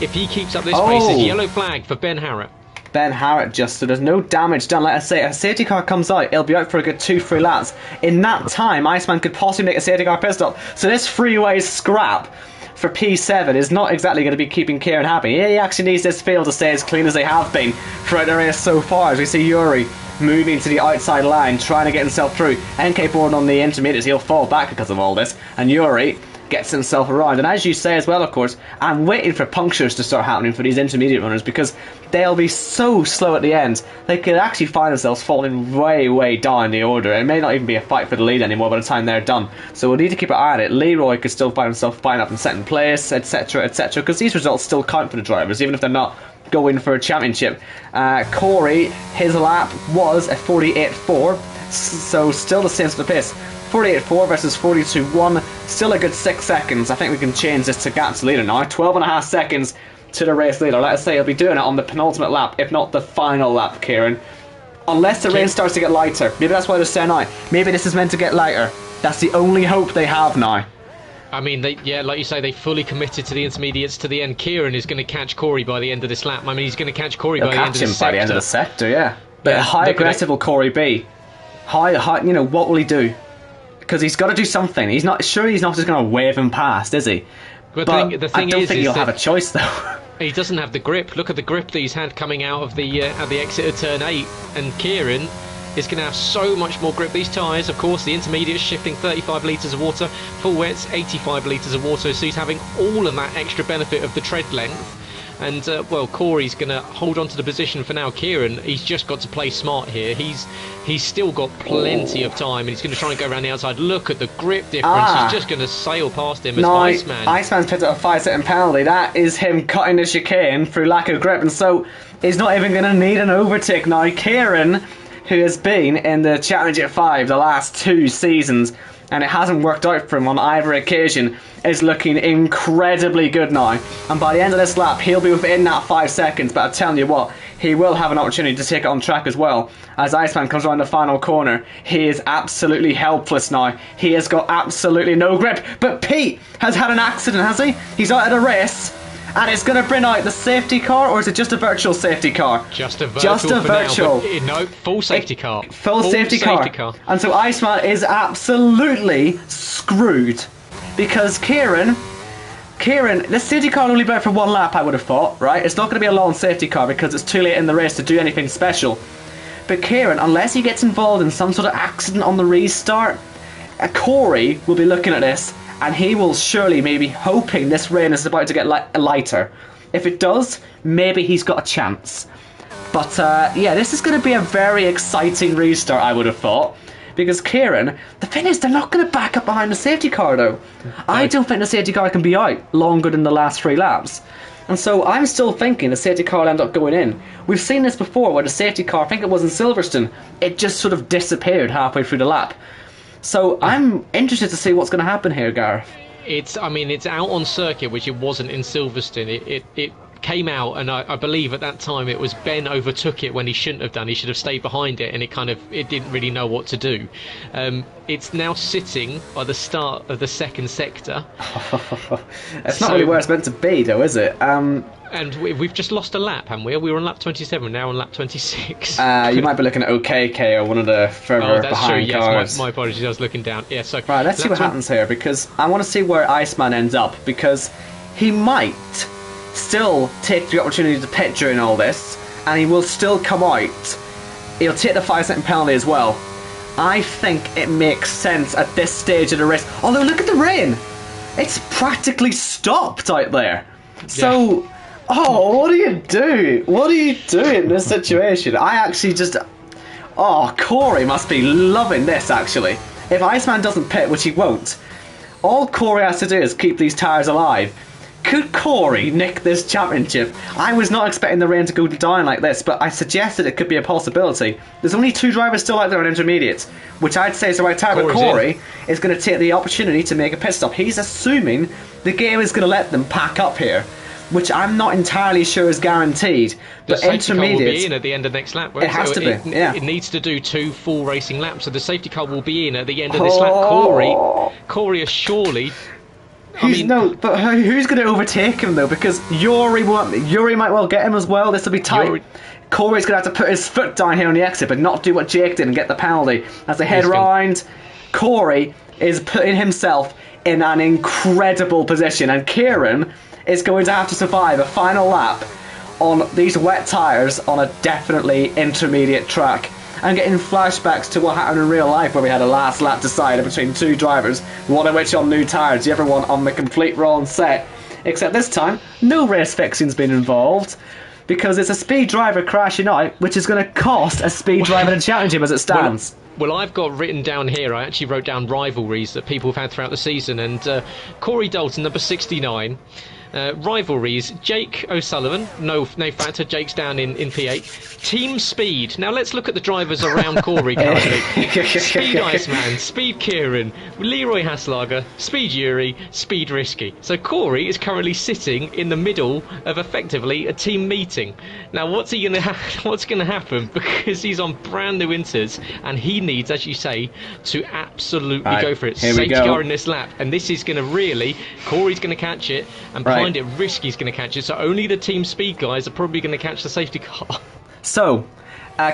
if he keeps up this pace, is yellow flag for Ben Harrett. Ben Harrett just, so there's no damage done. Like I say, a safety car comes out, it'll be out for a good 2-3 laps. In that time, Iceman could possibly make a safety car pit stop. So this freeway scrap for P7 is not exactly going to be keeping Kieran happy. He actually needs this field to stay as clean as they have been throughout the race so far, as we see Yuri moving to the outside line, trying to get himself through. NK Bourne on the intermediates, he'll fall back because of all this, and Yuri gets himself around. And as you say as well, of course, I'm waiting for punctures to start happening for these intermediate runners, because they'll be so slow at the end. They could actually find themselves falling way down the order. It may not even be a fight for the lead anymore by the time they're done, so we'll need to keep an eye on it. Leroy could still find himself fighting up in second place, etc, etc, because these results still count for the drivers, even if they're not going for a championship. Corey, his lap was a 48.4, so still the same sort of pace. 48.4 versus 42.1, still a good 6 seconds. I think we can change this to gap to leader now. 12.5 seconds to the race leader. Let us say he'll be doing it on the penultimate lap, if not the final lap, Kieran. Unless the rain starts to get lighter. Maybe that's why they're saying now. Maybe this is meant to get lighter. That's the only hope they have now. I mean, like you say, they fully committed to the intermediates to the end. Kieran is going to catch Corey by the end of this lap. I mean, he's going to catch Corey by the end of the sector. By the end of the sector, yeah. But how aggressive will Corey be? How, what will he do? Because he's got to do something. He's not just going to wave him past, is he? But the thing I don't think he'll have a choice, though. He doesn't have the grip. Look at the grip that he's had coming out of the exit of turn 8, and Kieran is going to have so much more grip. These tyres, of course, the intermediate shifting 35 litres of water, full wets 85 litres of water, so he's having all of that extra benefit of the tread length. And Corey's going to hold on to the position for now. Kieran, he's just got to play smart here. He's still got plenty of time, and he's going to try and go around the outside. Look at the grip difference. He's just going to sail past him as Iceman. Iceman's picked up a 5-second penalty. That is him cutting the chicane through lack of grip, and so he's not even going to need an overtake now. Kieran, who has been in the Championship 5 the last 2 seasons, and it hasn't worked out for him on either occasion, is looking incredibly good now. And by the end of this lap, he'll be within that 5 seconds, but I'm telling you what, he will have an opportunity to take it on track as well. As Iceman comes around the final corner, he is absolutely helpless now. He has got absolutely no grip. But Pete has had an accident, has he? He's out of the race, and it's going to bring out the safety car, or is it just a virtual safety car? Just a virtual. Just a virtual. Now, no, full safety car. Full safety car. And so Iceman is absolutely screwed because Kieran, this safety car will only be out for 1 lap, I would have thought, right? It's not going to be a long safety car because it's too late in the race to do anything special. But Kieran, unless he gets involved in some sort of accident on the restart, Corey will be looking at this and he will surely maybe hoping this rain is about to get lighter. If it does, maybe he's got a chance. But yeah, this is going to be a very exciting restart, I would have thought. Because Kieran, the thing is, they're not going to back up behind the safety car though. I don't think the safety car can be out longer than the last 3 laps. And so I'm still thinking the safety car will end up going in. We've seen this before where the safety car, I think it was in Silverstone, it just sort of disappeared halfway through the lap. So I'm interested to see what's going to happen here, Gareth. It's out on circuit, which it wasn't in Silverstone. It came out, and I believe at that time it was Ben overtook it when he shouldn't have done. He should have stayed behind it, and it didn't really know what to do. It's now sitting by the start of the second sector. It's not really where it's meant to be, though, is it? And we've just lost a lap, haven't we? We were on lap 27, now on lap 26. You might be looking at OKK or one of the further behind cars. Yes, my apologies, I was looking down. Yeah, so right, let's see what happens here, because I want to see where Iceman ends up, because he might still take the opportunity to pit during all this, and he will still come out. He'll take the 5-second penalty as well. I think it makes sense at this stage of the race. Although, look at the rain. It's practically stopped out there. So... yeah. Oh, what do you do? What do you do in this situation? I actually just... Oh, Corey must be loving this, actually. If Iceman doesn't pit, which he won't, all Corey has to do is keep these tyres alive. Could Corey nick this championship? I was not expecting the rain to go down like this, but I suggested it could be a possibility. There's only 2 drivers still out there on intermediates, which I'd say is the right time, but Corey is going to take the opportunity to make a pit stop. He's assuming the game is going to let them pack up here, which I'm not entirely sure is guaranteed. But intermediates, will be in at the end of next lap. It has to be. Yeah. It needs to do 2 full racing laps, so the safety car will be in at the end of this lap. Corey is surely. Who's going to overtake him though? Because Yuri might well get him as well. This will be tight. Corey's going to have to put his foot down here on the exit, but not do what Jake did and get the penalty. As they head round, Corey is putting himself in an incredible position, and Kieran is going to have to survive a final lap on these wet tyres on a definitely intermediate track. I'm getting flashbacks to what happened in real life where we had a last lap decider between 2 drivers, one of which on new tyres, the other one on the complete wrong set. Except this time, no race fixing's been involved, because it's a speed driver crashing out, which is going to cost a speed driver the championship as it stands. Well, I've got written down here, I actually wrote down rivalries that people have had throughout the season, and Corey Dalton, number 69, rivalries, Jake O'Sullivan, no factor, Jake's down in P8. Team Speed. Now let's look at the drivers around Corey currently. Speed Iceman, Speed Kieran, Leroy Haslager, Speed Yuri, Speed Risky. So Corey is currently sitting in the middle of effectively a team meeting. Now what's going to happen? Because he's on brand new inters and he needs, as you say, to absolutely go for it. Safety car in this lap, and this is going to really, Corey's going to catch it, and behind it, Risky's going to catch it. So only the Team Speed guys are probably going to catch the safety car. So,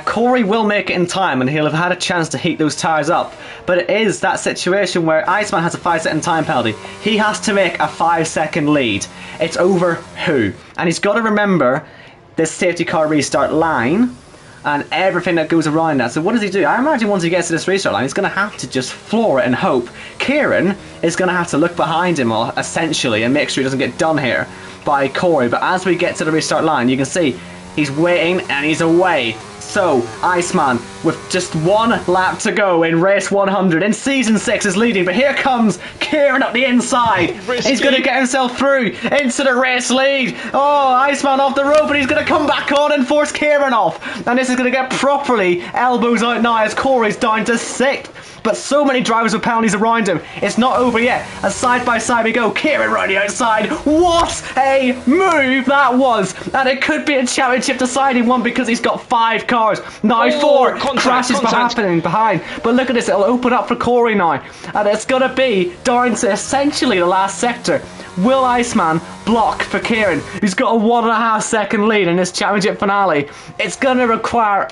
Corey will make it in time, and he'll have had a chance to heat those tyres up. But it is that situation where Iceman has a 5-second time penalty. He has to make a 5-second lead. It's over who? And he's got to remember this safety car restart line and everything that goes around that. So what does he do? I imagine once he gets to this restart line, he's going to have to just floor it and hope. Kieran is going to have to look behind him, essentially, and make sure he doesn't get done here by Corey. But as we get to the restart line, you can see he's waiting and he's away. So, Iceman, with just 1 lap to go in race 100, in season 6 is leading, but here comes Kieran up the inside. He's going to get himself through into the race lead. Oh, Iceman off the rope, but he's going to come back on and force Kieran off. And this is going to get properly elbows out now as Corey's down to 6th. But so many drivers with penalties around him. It's not over yet. As side by side we go. Kieran right the outside. What a move that was. And it could be a championship deciding one because he's got 5 cars. Now 4 crashes happening behind. But look at this. It'll open up for Corey now. And it's going to be down to essentially the last sector. Will Iceman block for Kieran, who's got a 1.5 second lead in this championship finale. It's going to require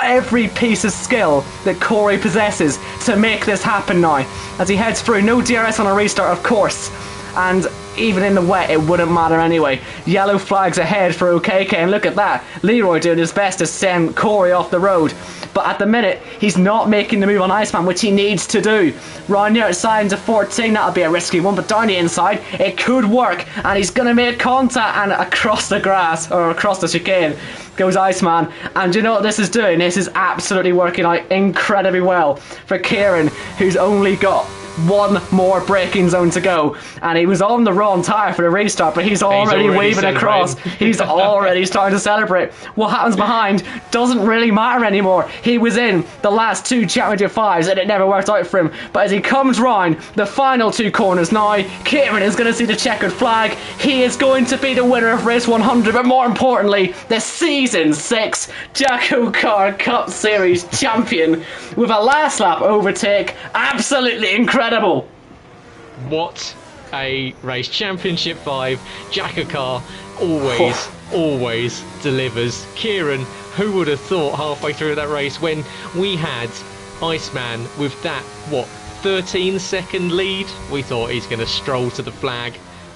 every piece of skill that Corey possesses to make this happen now. As he heads through, no DRS on a restart, of course. And even in the wet, it wouldn't matter anyway. Yellow flags ahead for OKK, and look at that. Leroy doing his best to send Corey off the road. But at the minute, he's not making the move on Iceman, which he needs to do. Round near outside into 14, that'll be a risky one, but down the inside, it could work. And he's going to make contact, and across the grass, or across the chicane, goes Iceman. And do you know what this is doing? This is absolutely working out incredibly well for Kieran, who's only got one more braking zone to go, and he was on the wrong tyre for the restart, but he's already waving across. He's already starting to celebrate. What happens behind doesn't really matter anymore. He was in the last 2 championship 5s and it never worked out for him, but as he comes round the final 2 corners now, Kieran is going to see the checkered flag. He is going to be the winner of race 100, but more importantly, the season 6 JACKOCAR Cup Series champion with a last lap overtake. Absolutely incredible. What a race. Championship 5, JACKOCAR always delivers. Kieran, who would have thought halfway through that race when we had Iceman with that, 13-second lead? We thought he's going to stroll to the flag.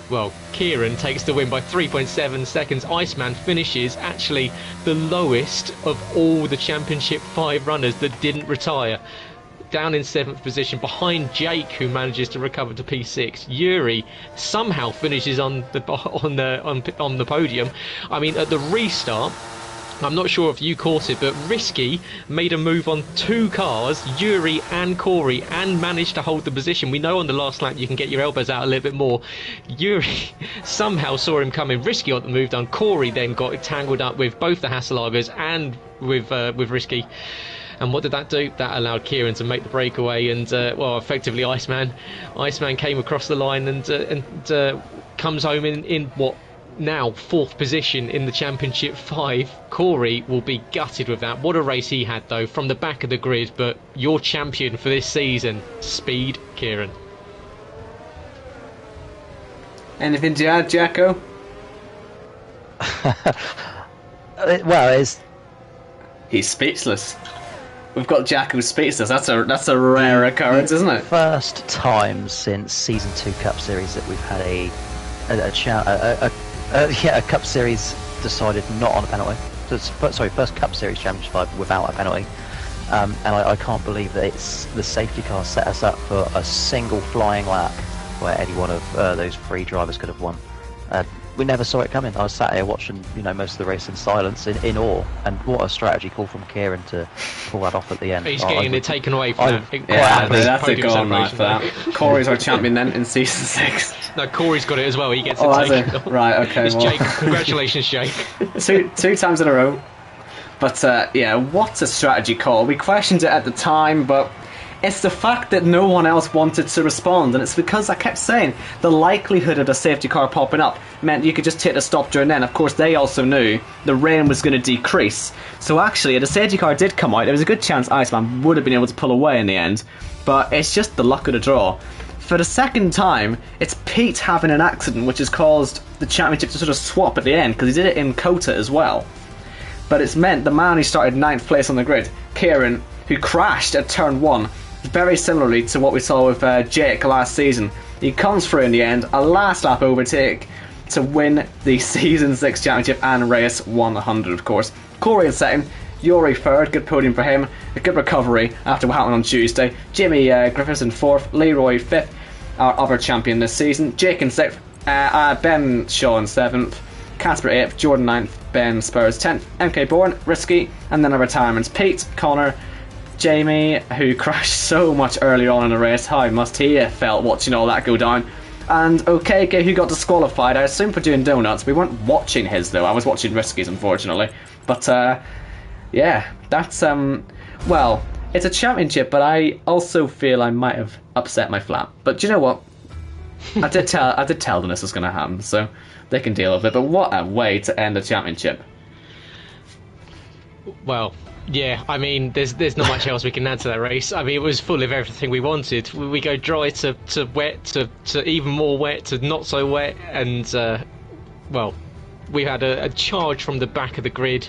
Well, Kieran takes the win by 3.7 seconds. Iceman finishes actually the lowest of all the Championship 5 runners that didn't retire. Down in 7th position behind Jake, who manages to recover to P6. Yuri somehow finishes on the podium. I mean, at the restart, I'm not sure if you caught it, but Risky made a move on 2 cars, Yuri and Corey, and managed to hold the position. We know on the last lap you can get your elbows out a little bit more. Yuri somehow saw him coming. Risky got the move done. Corey then got tangled up with both the Hasselagers and with Risky. And what did that do? That allowed Kieran to make the breakaway, and effectively Iceman came across the line and comes home in what now 4th position in the Championship 5. Corey will be gutted with that. What a race he had though, from the back of the grid. But your champion for this season, Speed Kieran. Anything to add, Jacko? Well, he's speechless. We've got Jacko speechless. That's a rare occurrence, isn't it? First time since Season 2 Cup Series that we've had a Cup Series decided not on a penalty. First Cup Series Championship 5 without a penalty. And I can't believe that it's the safety car set us up for a single flying lap where any one of those 3 drivers could have won. We never saw it coming. I was sat here watching, most of the race in silence, in awe. And what a strategy call from Kieran to pull that off at the end. He's getting it taken away from that. Yeah, that's a goal right for that. Corey's our champion then in season 6. No, Corey's got it as well. He gets it taken off. Right, okay. It's Jake. Congratulations, Jake. two times in a row. But what a strategy call. We questioned it at the time, but it's the fact that no one else wanted to respond, and it's because I kept saying the likelihood of the safety car popping up meant you could just take the stop during then. Of course, they also knew the rain was going to decrease. So actually, if the safety car did come out, there was a good chance Iceman would have been able to pull away in the end. But it's just the luck of the draw. For the second time, it's Pete having an accident, which has caused the championship to sort of swap at the end, because he did it in Kota as well. But it's meant the man who started 9th place on the grid, Kieran, who crashed at turn 1, very similarly to what we saw with Jake last season. He comes through in the end, a last lap overtake to win the Season 6 Championship and race 100, of course. Corey in 2nd, Yuri 3rd, good podium for him, a good recovery after what happened on Tuesday. Jimmy Griffiths in 4th, Leroy 5th, our other champion this season. Jake in 6th, Ben Shaw in 7th, Casper 8th, Jordan 9th, Ben Spurs 10th, MK Bourne, Risky, and then our retirements, Pete, Connor, Jamie, who crashed so much earlier on in the race. How must he have felt watching all that go down? And OKK, who got disqualified, I assume for doing donuts. We weren't watching his though. I was watching Risky's, unfortunately. But that's well, it's a championship, but I also feel I might have upset my flat. But do you know what? I did tell them this was going to happen, so they can deal with it. But what a way to end a championship! Well, Yeah, I mean, there's not much else we can add to that race. I mean, it was full of everything we wanted. We go dry to wet to even more wet to not so wet, and well, we had a charge from the back of the grid.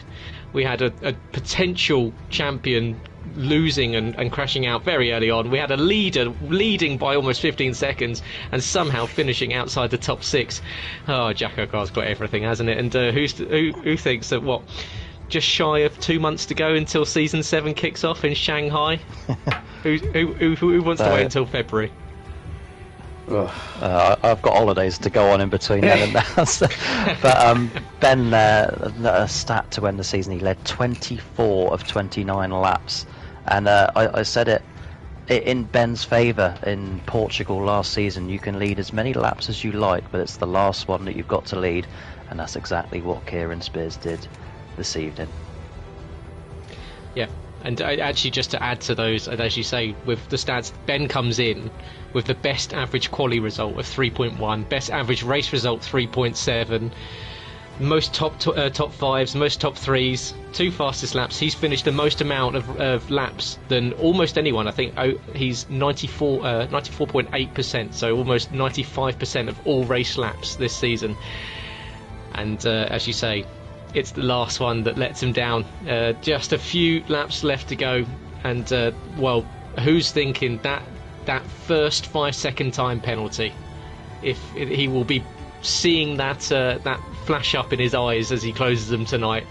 We had a potential champion losing and crashing out very early on. We had a leader leading by almost 15 seconds and somehow finishing outside the top 6. Oh, JACKOCAR's got everything, hasn't it? And who thinks that what? Just shy of 2 months to go until season 7 kicks off in Shanghai. who wants to wait until February? I've got holidays to go on in between then and now. But Ben, a stat to end the season, he led 24 of 29 laps, and I said it in Ben's favour in Portugal last season. You can lead as many laps as you like, but it's the last one that you've got to lead, and that's exactly what Kieran Spears did this evening. Yeah, and actually just to add to those, as you say, with the stats, Ben comes in with the best average quali result of 3.1, best average race result 3.7, most top fives, most top threes, 2 fastest laps. He's finished the most amount of laps than almost anyone. I think he's 94.8%, so almost 95% of all race laps this season. And as you say, it's the last one that lets him down. Just a few laps left to go, and well, who's thinking that first 5-second time penalty? If he will be seeing that flash up in his eyes as he closes them tonight,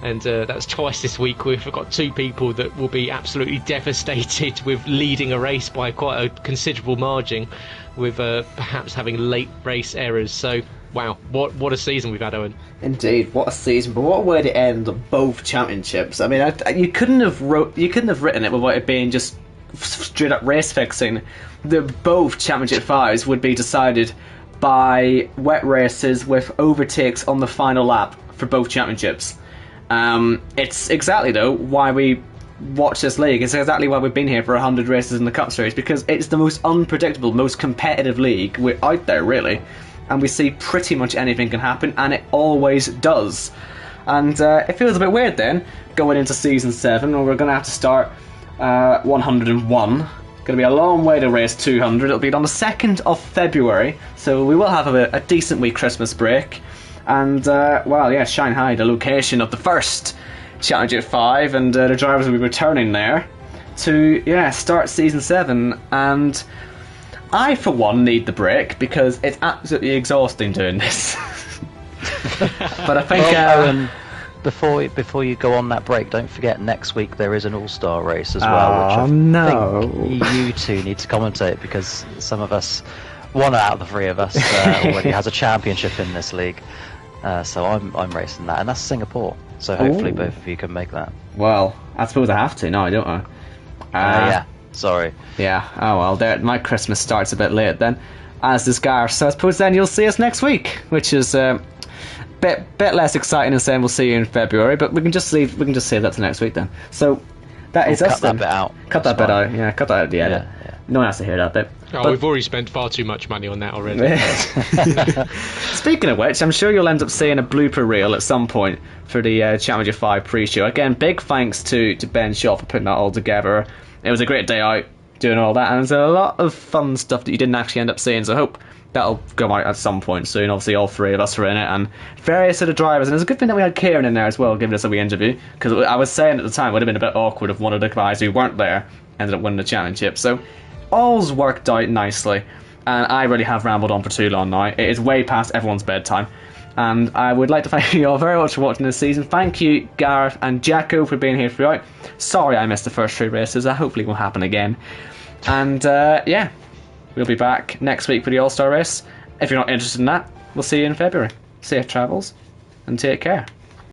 and that's twice this week. We've got 2 people that will be absolutely devastated with leading a race by quite a considerable margin, with perhaps having late race errors. So. Wow, what a season we've had, Owen. Indeed, what a season! But what a way to end both championships. I mean, you couldn't have written it without it being just straight up race fixing. Both championship 5s would be decided by wet races with overtakes on the final lap for both championships. It's exactly though why we watch this league. It's exactly why we've been here for 100 races in the Cup Series, because it's the most unpredictable, most competitive league we're out there, really. And we see pretty much anything can happen, and it always does. And it feels a bit weird then, going into Season 7, where we're going to have to start 101. Going to be a long way to race 200. It'll be on the 2nd of February, so we will have a decent wee Christmas break. And, well, yeah, Shanghai, the location of the first Championship 5, and the drivers will be returning there to, yeah, start Season 7, and I, for one, need the break because it's absolutely exhausting doing this. But I think... Owen, before you go on that break, don't forget next week there is an all-star race as well, which I think you two need to commentate, because some of us, one out of the 3 of us, already has a championship in this league. So I'm racing that, and that's Singapore. So hopefully both of you can make that. Well, I suppose I have to. No, I don't. Yeah. Sorry. Yeah, oh well, my Christmas starts a bit late then, as does Gareth's, so I suppose then you'll see us next week, which is bit less exciting than saying we'll see you in February, but we can just save that to next week then. So that is us then. Cut that bit out. Cut that bit out, yeah, cut that out at the edit. Yeah. No one has to hear that bit. Oh, we've already spent far too much money on that already. Speaking of which, I'm sure you'll end up seeing a blooper reel at some point for the Championship 5 pre-show. Again, big thanks to Ben Shaw for putting that all together. It was a great day out doing all that, and there's a lot of fun stuff that you didn't actually end up seeing, so I hope that'll go out at some point soon. Obviously all 3 of us were in it, and various other drivers, and it's a good thing that we had Kieran in there as well, giving us a wee interview, because I was saying at the time it would have been a bit awkward if one of the guys who weren't there ended up winning the championship. So all's worked out nicely, and I really have rambled on for too long now. It is way past everyone's bedtime, and I would like to thank you all very much for watching this season. Thank you, Gareth and Jacko, for being here throughout. Sorry I missed the first 3 races. That hopefully won't happen again. And yeah, we'll be back next week for the All-Star race. If you're not interested in that, we'll see you in February. Safe travels, and take care.